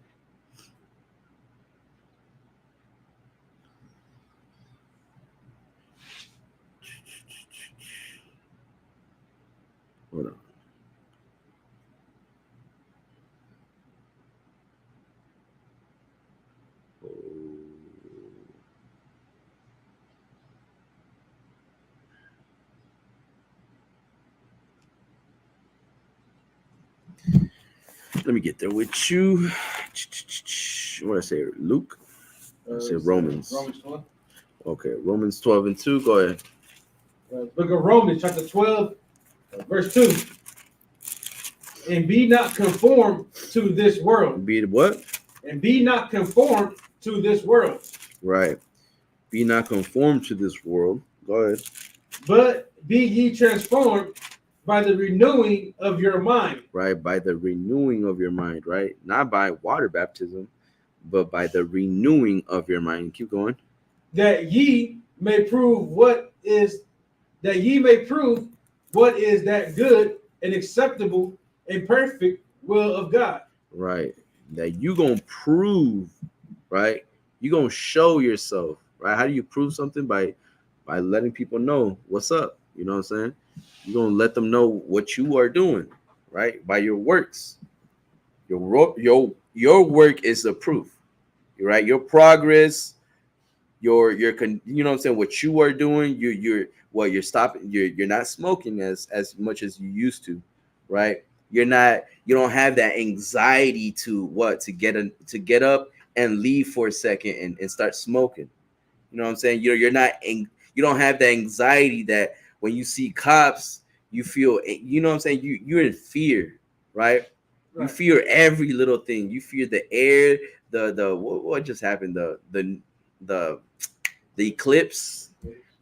Hold on. Let me get there with you. What did I say? Luke? I said Romans. Romans 12. Okay, Romans 12 and 2. Go ahead. Book of Romans, chapter 12, verse 2. And be not conformed to this world. Be what? And be not conformed to this world. Right. Be not conformed to this world. Go ahead. But be ye transformed by the renewing of your mind. Right. By the renewing of your mind. Right. Not by water baptism, but by the renewing of your mind. Keep going. That ye may prove what is that good and acceptable and perfect will of God. Right. That you gonna prove, right? You gonna show yourself, right? How do you prove something? By letting people know what's up. You know what I'm saying? You're gonna let them know what you are doing, right? By your works. Your work is the proof, right? Your progress, you know what I'm saying, what you are doing, you're stopping, you're not smoking as much as you used to, right? You don't have that anxiety to get up and leave for a second and start smoking. You know what I'm saying? You don't have the anxiety that when you see cops, you feel, you know what I'm saying? You're in fear, right? You fear every little thing. You fear the air, the what just happened, the eclipse,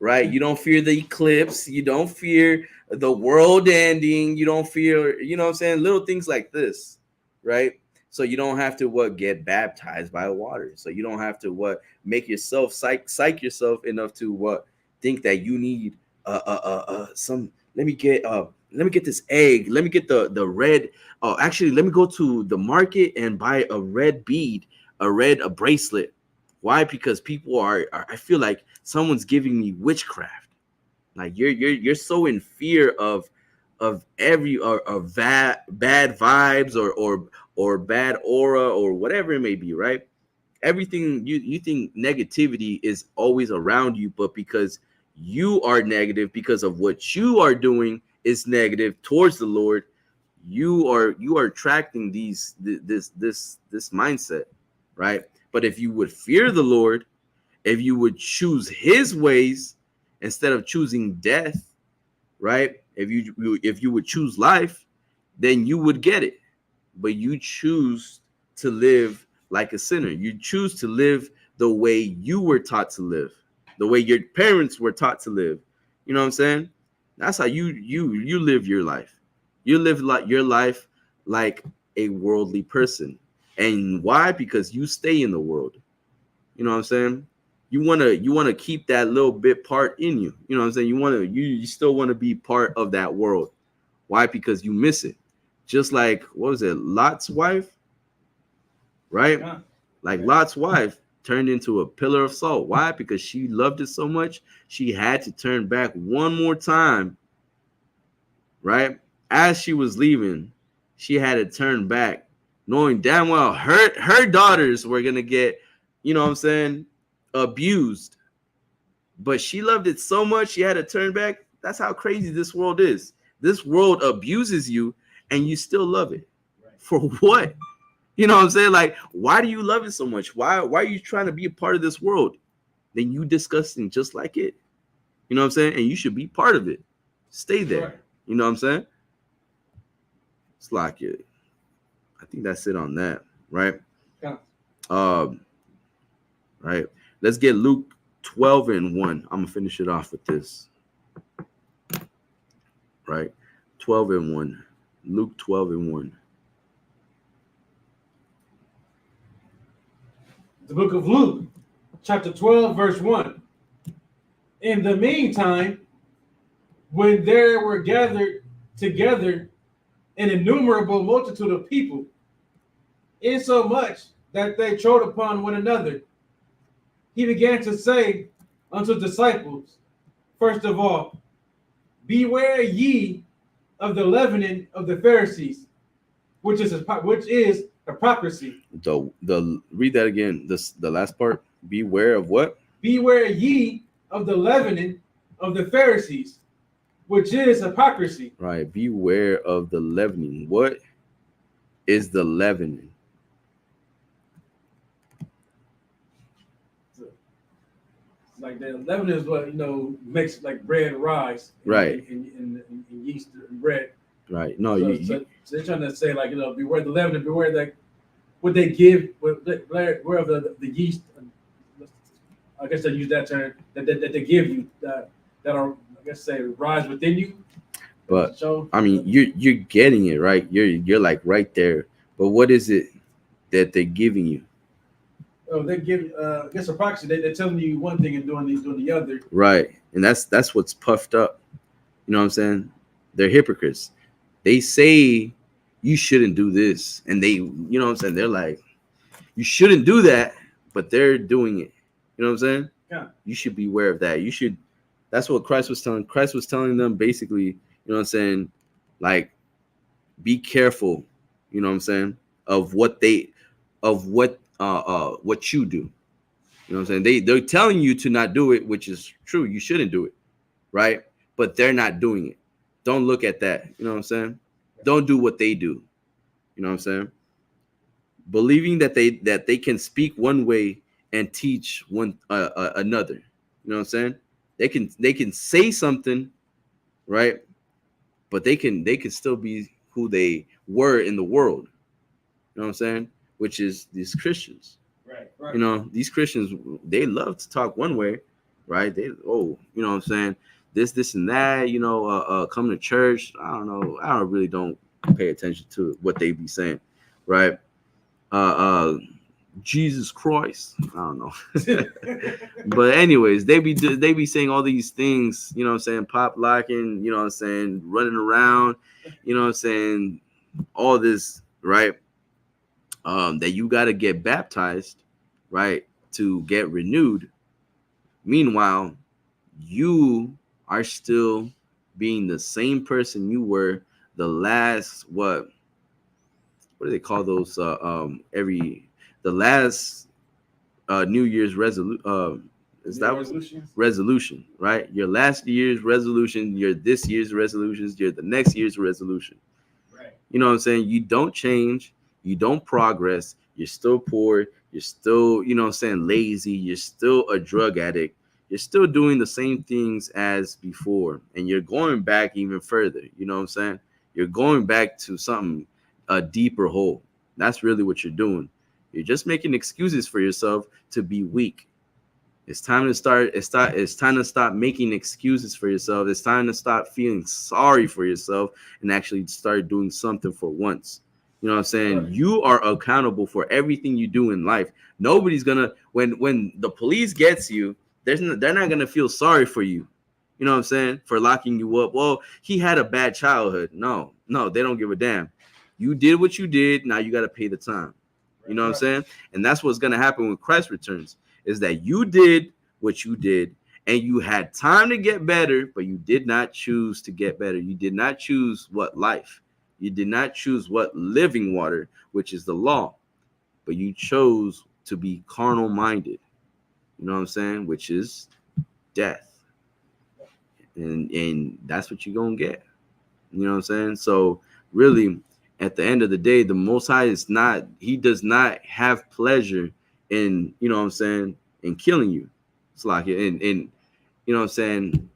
right? You don't fear the eclipse. You don't fear the world ending. You don't fear, you know what I'm saying? Little things like this, right? So you don't have to get baptized by water. So you don't have to make yourself psych yourself enough to think that you need some. Let me get this egg. Let me get the red. Actually, let me go to the market and buy a red bead, a bracelet. Why? Because people are I feel like someone's giving me witchcraft. Like you're so in fear of every bad vibes or bad aura or whatever it may be, right? Everything you think negativity is always around you, but because you are negative, because of what you are doing is negative towards the Lord, you are attracting this mindset, right? But if you would fear the Lord, if you would choose his ways, instead of choosing death, right? If you would choose life, then you would get it. But you choose to live like a sinner. You choose to live the way you were taught to live, the way your parents were taught to live. You know what I'm saying? That's how you live your life. You live like your life like a worldly person. And why? Because you stay in the world. You know what I'm saying? You wanna keep that little bit part in you. You know what I'm saying? You still want to be part of that world. Why? Because you miss it. Just like, what was it, Lot's wife? Right? Yeah. Like Lot's wife turned into a pillar of salt. Why? Because she loved it so much, she had to turn back one more time, right? As she was leaving, she had to turn back, knowing damn well her daughters were gonna get, you know what I'm saying, abused. But she loved it so much, she had to turn back. That's how crazy this world is. This world abuses you, and you still love it. Right. For what? You know what I'm saying? Like, why do you love it so much? Why are you trying to be a part of this world? Then you disgusting just like it. You know what I'm saying? And you should be part of it. Stay there. Right. You know what I'm saying? It's like it. I think that's it on that, right? Yeah. Right. Let's get Luke 12:1. I'm gonna finish it off with this. Right. 12:1. Luke 12:1. The book of Luke, chapter 12, verse 1. In the meantime, when there were gathered together an innumerable multitude of people, insomuch that they trod upon one another, he began to say unto the disciples, first of all, beware ye of the leavening of the Pharisees, which is hypocrisy. The read that again. The last part. Beware of what? Beware ye of the leavening of the Pharisees, which is hypocrisy. Right. Beware of the leavening. What is the leavening? Like the leavening is what makes like bread rise, right? In yeast and bread. Right. No, so they're trying to say like beware the leavening, beware that what they give, beware of the yeast. I guess they use that term that they give you that are, I guess, say rise within you. But I mean, you're getting it right. You're like right there. But what is it that they're giving you? Oh, they give I guess hypocrisy. They're telling you one thing and doing the other. Right, and that's what's puffed up. You know what I'm saying? They're hypocrites. They say you shouldn't do this, and they, you know what I'm saying? They're like, you shouldn't do that, but they're doing it. You know what I'm saying? Yeah. You should be aware of that. You should. That's what Christ was telling. Christ was telling them basically. You know what I'm saying? Like, be careful. You know what I'm saying? Of what you do. You know what I'm saying? They're telling you to not do it, which is true. You shouldn't do it, right? But they're not doing it. Don't look at that. You know what I'm saying? Don't do what they do. You know what I'm saying? Believing that they can speak one way and teach one another. You know what I'm saying? They can say something, right? But they can still be who they were in the world. You know what I'm saying? Which is these Christians. Right. You know, these Christians, they love to talk one way, right? You know what I'm saying? This and that, come to church. I don't know. I don't pay attention to what they be saying, right? Jesus Christ. I don't know. But anyways, they be saying all these things, you know what I'm saying? Pop locking, you know what I'm saying? Running around, you know what I'm saying? All this, right? That you got to get baptized, right, to get renewed. Meanwhile, you are still being the same person you were the last what do they call those the last New Year's resolution resolution, right? Your last year's resolution, your this year's resolutions, your the next year's resolution. Right. You know what I'm saying? You don't change, you don't progress, you're still poor, you're still, you know what I'm saying, lazy, you're still a drug addict, you're still doing the same things as before, and you're going back even further. You know what I'm saying? You're going back to something, a deeper hole. That's really what you're doing. You're just making excuses for yourself to be weak. It's time to start. It's time to stop making excuses for yourself. It's time to stop feeling sorry for yourself and actually start doing something for once. You know what I'm saying? Right. You are accountable for everything you do in life. Nobody's gonna when the police gets you, they're not gonna feel sorry for you. You know what I'm saying? For locking you up. Well, he had a bad childhood. No, they don't give a damn. You did what you did. Now you got to pay the time. You know what I'm saying? And that's what's gonna happen when Christ returns. Is that you did what you did and you had time to get better, but you did not choose to get better. You did not choose what life. You did not choose what living water, which is the law, but you chose to be carnal minded. You know what I'm saying? Which is death. And that's what you're going to get. You know what I'm saying? So really, at the end of the day, the Most High is not, he does not have pleasure in, you know what I'm saying, in killing you. It's like, and you know what I'm saying,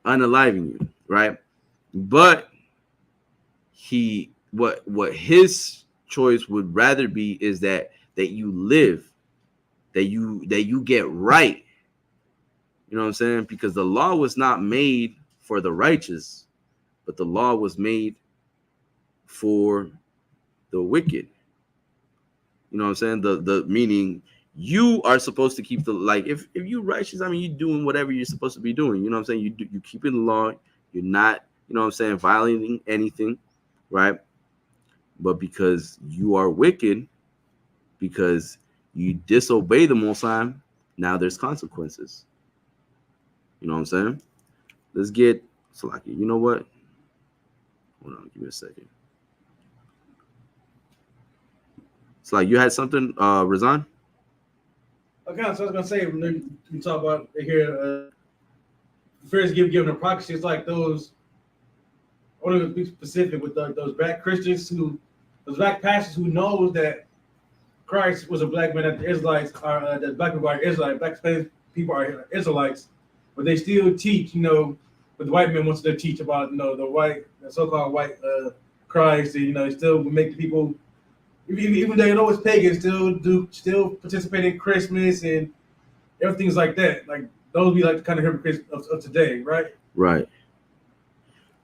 unaliving you, right? But what his choice would rather be is that you live, that you get right. You know what I'm saying? Because the law was not made for the righteous, but the law was made for the wicked. You know what I'm saying? The meaning you are supposed to keep the, like, if you righteous, I mean, you're doing whatever you're supposed to be doing. You know what I'm saying? You keeping the law. You're not, you know what I'm saying, violating anything, right? But because you are wicked, because you disobey the Most High, now there's consequences. You know what I'm saying? Let's get Salaki. You know what? Hold on, give me a second. It's like you had something, Razan? Okay, so I was gonna say when you talk about here, first given the prophecy, it's like those. I want to be specific with those black Christians those black pastors who knows that Christ was a black man, that the Israelites are that black people are Israelites, black Spanish people are Israelites, but they still teach, what the white man wants to teach about, the so-called white Christ, and, they still make the people, even though they know it's pagan, still participate in Christmas and everything's like that. Like those be like the kind of hypocrites of today, right? Right.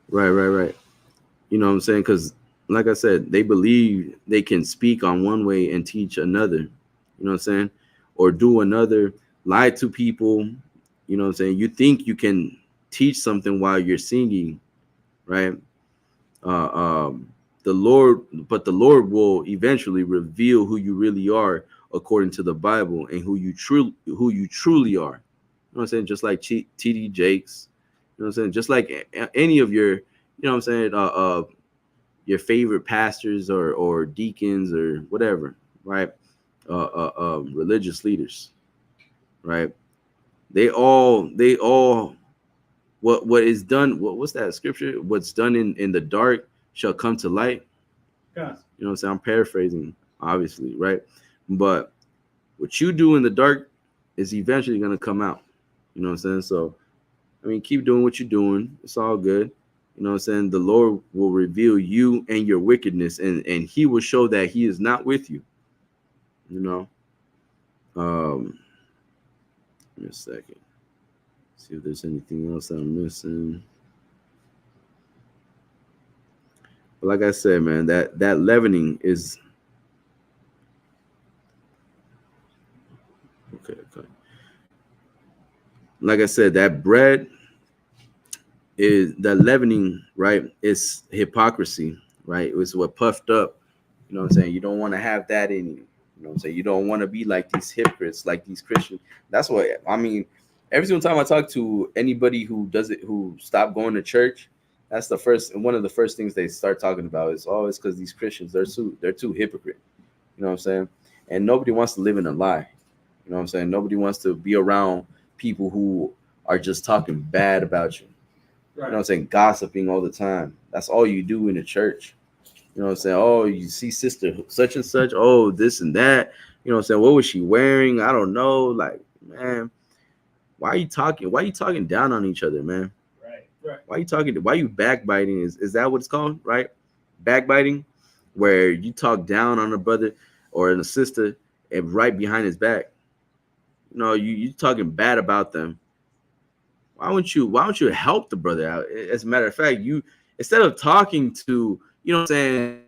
You know what I'm saying? Because, like I said, they believe they can speak on one way and teach another. You know what I'm saying? Or do another, lie to people. You know what I'm saying? You think you can teach something while you're singing, right? The Lord will eventually reveal who you really are according to the Bible and who you truly are. You know what I'm saying? Just like T.D. Jakes. You know what I'm saying? Just like any of your, you know what I'm saying, your favorite pastors or deacons or whatever, right? Religious leaders, right? They all what is done, what's that scripture? What's done in the dark shall come to light. Yes. You know what I'm saying? I'm paraphrasing, obviously, right? But what you do in the dark is eventually going to come out. You know what I'm saying? So, I mean, keep doing what you're doing. It's all good. You know what I'm saying? The Lord will reveal you and your wickedness, and he will show that he is not with you. You know? Give me a second. See if there's anything else that I'm missing. But like I said, man, that leavening is okay. Like I said, that bread is the leavening, right? It's hypocrisy, right? It's what puffed up. You know what I'm saying? You don't want to have that in you. You know what I'm saying? You don't want to be like these hypocrites, like these Christians. That's what I mean. Every single time I talk to anybody who stopped going to church, that's one of the first things they start talking about is always because these Christians, they're too hypocrite. You know what I'm saying? And nobody wants to live in a lie. You know what I'm saying? Nobody wants to be around people who are just talking bad about you. Right. You know what I'm saying? Gossiping all the time. That's all you do in the church. You know what I'm saying? Oh, you see sister such and such. Oh, this and that. You know what I'm saying? What was she wearing? I don't know. Like, man, why are you talking? Why are you talking down on each other, man? Right. Why are you talking? Why are you backbiting? Is that what it's called? Right? Backbiting, where you talk down on a brother or a sister and right behind his back. You talking bad about them. Why don't you help the brother out? As a matter of fact, you instead of talking to, saying,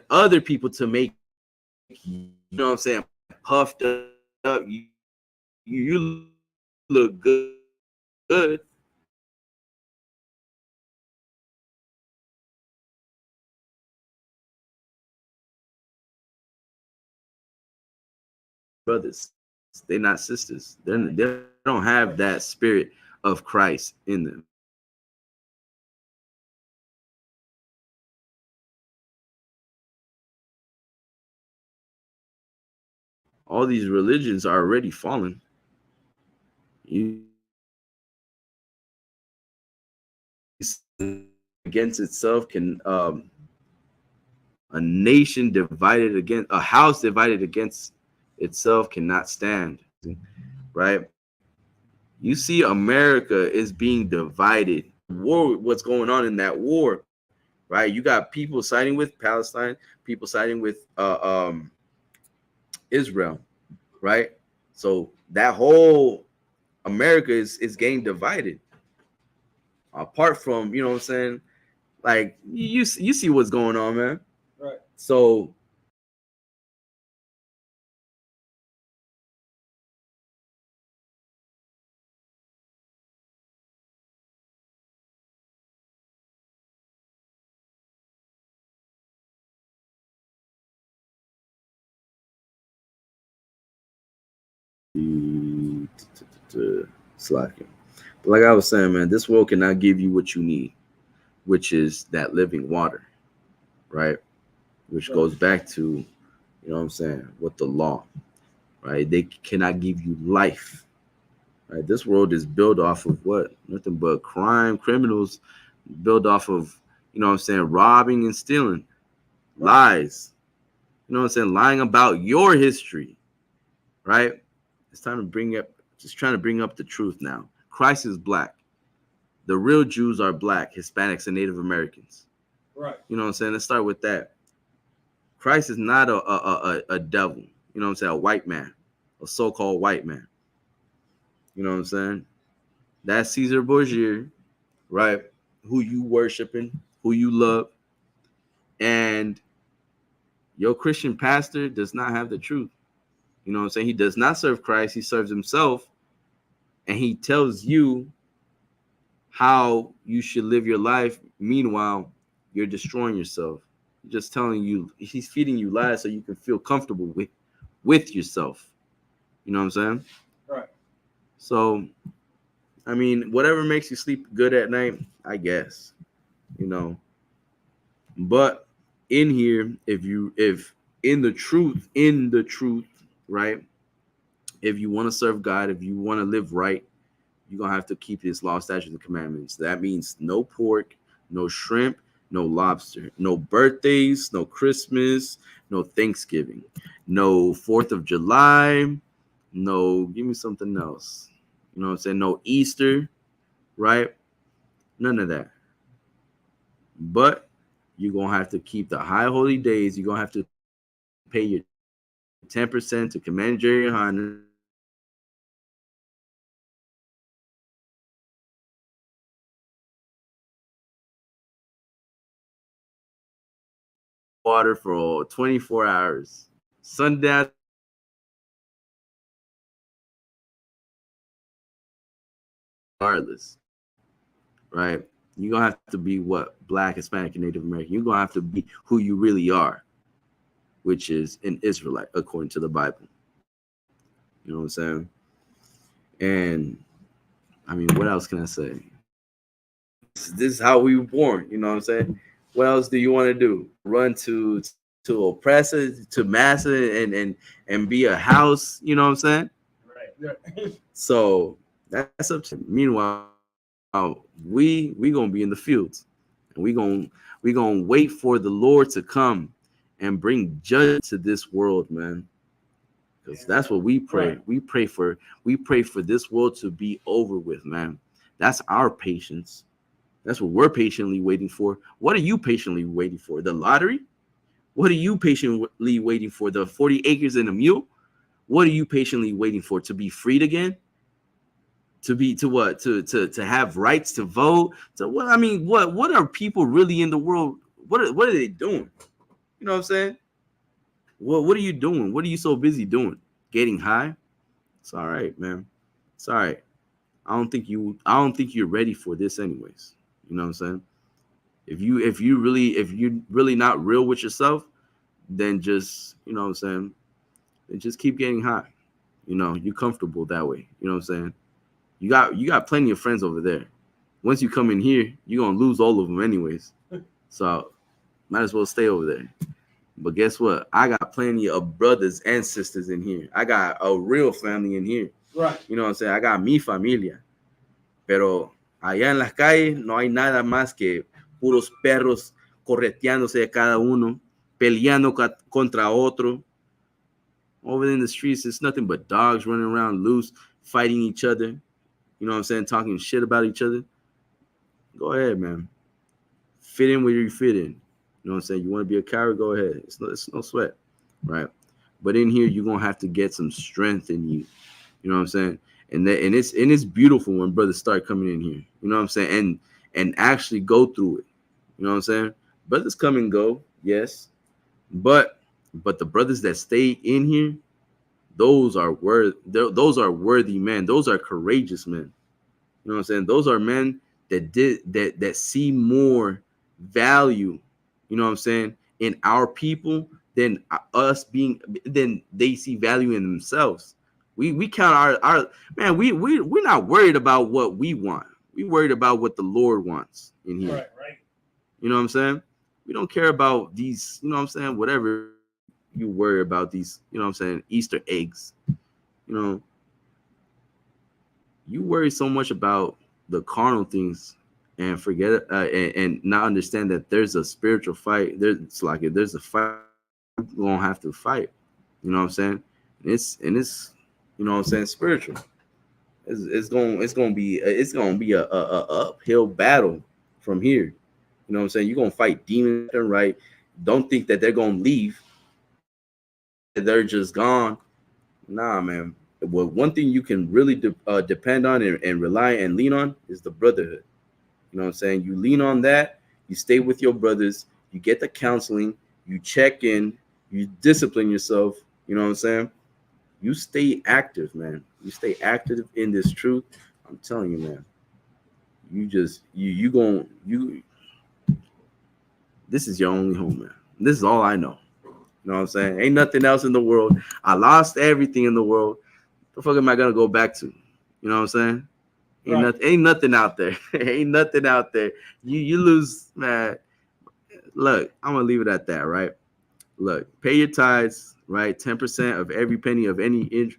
other people to make, puffed up, you look good. Brothers, they're not sisters. They don't have that spirit of Christ in them. All these religions are already fallen. You against itself can a nation divided against a house divided against itself cannot stand, right? You see America is being divided. War, what's going on in that war, right? You got people siding with Palestine, people siding with Israel, right? So that whole America is getting divided. Apart from, what I'm saying, like you see what's going on, man. Right. So slacking. But like I was saying, man, this world cannot give you what you need, which is that living water, right? Which goes back to, what I'm saying, what the law, right? They cannot give you life, right? This world is built off of what? Nothing but crime, criminals, built off of, what I'm saying, robbing and stealing, lies, what I'm saying, lying about your history, right? It's time to just trying to bring up the truth now. Christ is black. The real Jews are black, Hispanics, and Native Americans. Right. You know what I'm saying? Let's start with that. Christ is not a devil. You know what I'm saying? A white man, a so-called white man. You know what I'm saying? That's Caesar Borgia, right? Who you worshiping, who you love, and your Christian pastor does not have the truth. You know what I'm saying? He does not serve Christ. He serves himself, and he tells you how you should live your life. Meanwhile, you're destroying yourself. Just telling you, he's feeding you lies so you can feel comfortable with yourself. You know what I'm saying? Right. So, I mean, whatever makes you sleep good at night, I guess. But in here, if in the truth, right? If you want to serve God, if you want to live right, you're gonna have to keep his law, statutes, and commandments. That means no pork, no shrimp, no lobster, no birthdays, no Christmas, no Thanksgiving, no 4th of July, no, give me something else. You know what I'm saying? No Easter, right? None of that. But you're gonna have to keep the high holy days. You're gonna have to pay your 10% to command Jerry Hahn. Water for 24 hours. Sundown regardless, right? You're gonna have to be what? Black, Hispanic, and Native American. You're gonna have to be who you really are, which is an Israelite according to the Bible. You know what I'm saying? And I mean, what else can I say? This is how we were born. You know what I'm saying? What else do you want to do? Run to oppressor, to massa, and be a house. You know what I'm saying? Right. So that's up to. Meanwhile, we gonna be in the fields, and we gonna wait for the Lord to come and bring judgment to this world, man. because that's what we pray. Right. We pray for this world to be over with, man. That's our patience. That's what we're patiently waiting for. What are you patiently waiting for? The lottery? What are you patiently waiting for? The 40 acres and a mule? What are you patiently waiting for? To be freed again? To be to what? To have rights to vote? To what? I mean, what are people really in the world? What are they doing? You know what I'm saying? What are you doing? What are you so busy doing? Getting high? It's all right, man. It's all right. I don't think you're ready for this anyways. You know what I'm saying? If you're really not real with yourself, then just, you know what I'm saying, then just keep getting high. You're comfortable that way. You know what I'm saying? You got plenty of friends over there. Once you come in here, you're gonna lose all of them anyways. So might as well stay over there. But guess what? I got plenty of brothers and sisters in here. I got a real family in here. Right. You know what I'm saying? I got mi familia. Pero allá en las calles no hay nada más que puros perros correteándose de cada uno, peleando contra otro. Over in the streets, it's nothing but dogs running around loose, fighting each other. You know what I'm saying? Talking shit about each other. Go ahead, man. Fit in where you fit in. You know what I'm saying? You want to be a coward? Go ahead. It's no sweat, right? But in here, you're gonna have to get some strength in you. You know what I'm saying? And it's beautiful when brothers start coming in here. You know what I'm saying? And actually go through it. You know what I'm saying? Brothers come and go, yes, but the brothers that stay in here, those are worthy men. Those are courageous men. You know what I'm saying? Those are men that see more value, you know what I'm saying, in our people than than they see value in themselves. We count our man. We're not worried about what we want. We worried about what the Lord wants in here. Right. You know what I'm saying? We don't care about these, you know what I'm saying, whatever you worry about these, you know what I'm saying, Easter eggs. You know, you worry so much about the carnal things and forget and not understand that there's a spiritual fight. There's a fight you're gonna have to fight. You know what I'm saying? And it's you know what I'm saying, spiritual. It's gonna be a uphill battle from here. You know what I'm saying? You're gonna fight demons and right. Don't think that they're gonna leave. They're just gone. Nah, man. Well, one thing you can really depend on and rely and lean on is the brotherhood. You know what I'm saying? You lean on that. You stay with your brothers. You get the counseling. You check in. You discipline yourself. You know what I'm saying? You stay active, man. You stay active in this truth. I'm telling you, man. This is your only home, man. This is all I know. You know what I'm saying? Ain't nothing else in the world. I lost everything in the world. The fuck am I gonna go back to? You know what I'm saying? Ain't nothing out there. Ain't nothing out there. You lose, man. Look, I'm gonna leave it at that, right? Look, pay your tithes, right? 10% of every penny of any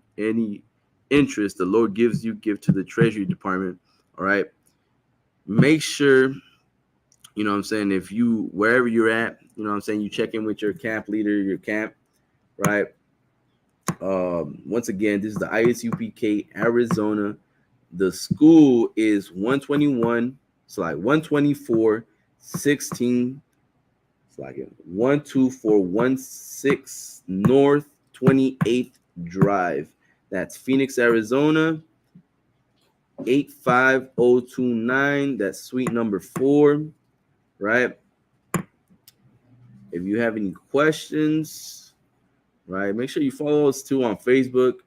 interest the Lord gives you, give to the Treasury Department. All right. Make sure, you know what I'm saying, if you wherever you're at, you know what I'm saying, you check in with your camp leader, your camp, right? Once again, this is the Isupk Arizona. The school is 121, it's like 124 16, it's like 12416 North 28th Drive. That's Phoenix, Arizona 85029. That's suite number 4, right? If you have any questions, right, make sure you follow us too on Facebook.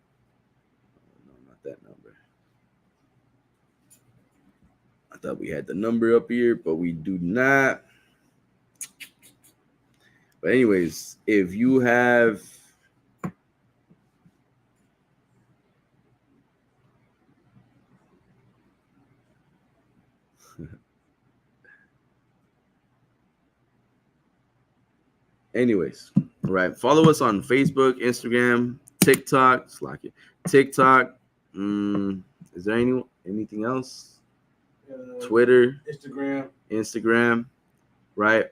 No, not that number. I thought we had the number up here, but we do not. But anyways, if you have anyways, right, follow us on Facebook, Instagram, TikTok. It's like it. TikTok. Is there anything else? Twitter, Instagram, right?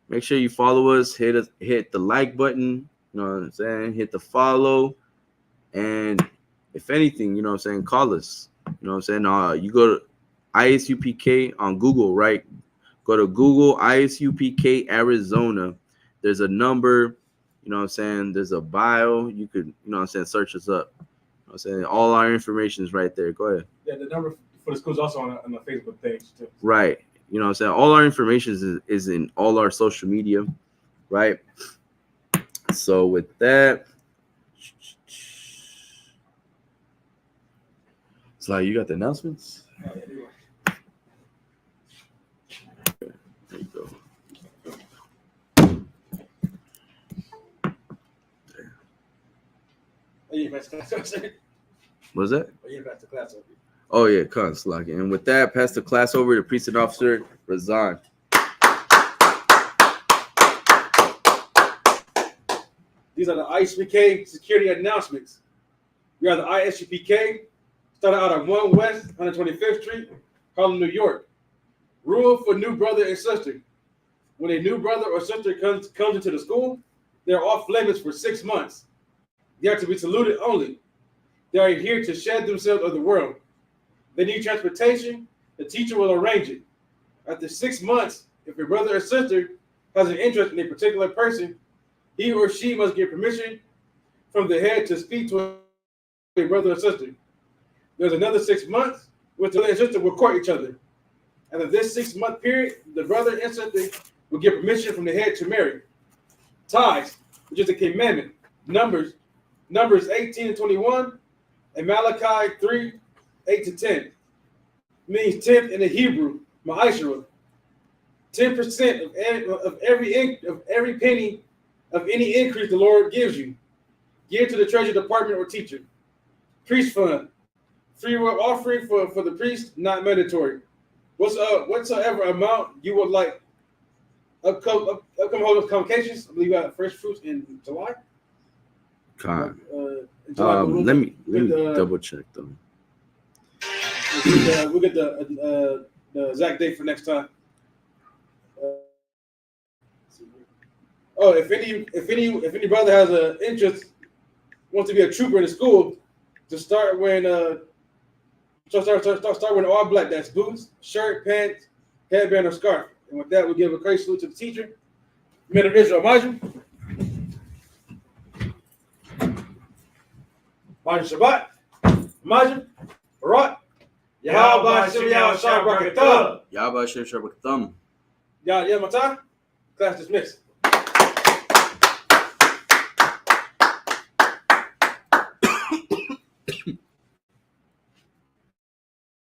Make sure you follow us. Hit the like button. You know what I'm saying? Hit the follow. And if anything, you know what I'm saying, call us. You know what I'm saying? You go to ISUPK on Google, right? Go to Google ISUPK Arizona. There's a number, you know what I'm saying? There's a bio. You could, you know what I'm saying, search us up. You know what I'm saying? All our information is right there. Go ahead. Yeah, the number for the school is also on the Facebook page too. Right. You know what I'm saying? All our information is in all our social media, right? So with that, it's like, you got the announcements? There you go. What's that? Oh yeah, cuz like. And with that, pass the class over to Precinct Officer Razan. These are the ISUPK security announcements. We are the ISUPK, started out on 1 West 125th Street, Harlem, New York. Rule for new brother and sister. When a new brother or sister comes into the school, they're off limits for 6 months. They are to be saluted only. They are here to shed themselves of the world. They need transportation. The teacher will arrange it. After 6 months, if a brother or sister has an interest in a particular person, he or she must get permission from the head to speak to a brother or sister. There's another 6 months which the brother and sister will court each other. After this 6 month period, the brother and sister will get permission from the head to marry. Ties, which is a commandment. Numbers 18 and 21, and Malachi 3, 8 to 10. Means 10th in the Hebrew, Ma'ashra. 10% of every penny of any increase the Lord gives you. Give to the treasury department or teacher. Priest fund. Free will offering for the priest, not mandatory. Whatsoever amount you would like. Upcoming convocations. I believe we got fresh fruits in July. God. Let me double check though. We'll get the exact date for next time. If any brother has an interest, wants to be a trooper in the school, to start wearing start wearing all black. That's boots, shirt, pants, headband, or scarf. And with that, we'll give a great salute to the teacher, Men of Israel, Majum. Majum Shabbat, Majum, Barat, Yahweh Shem Yahweh Shah Barakatah. Yahweh Shem Shabbat Thumb. Yah Matah. Class dismissed.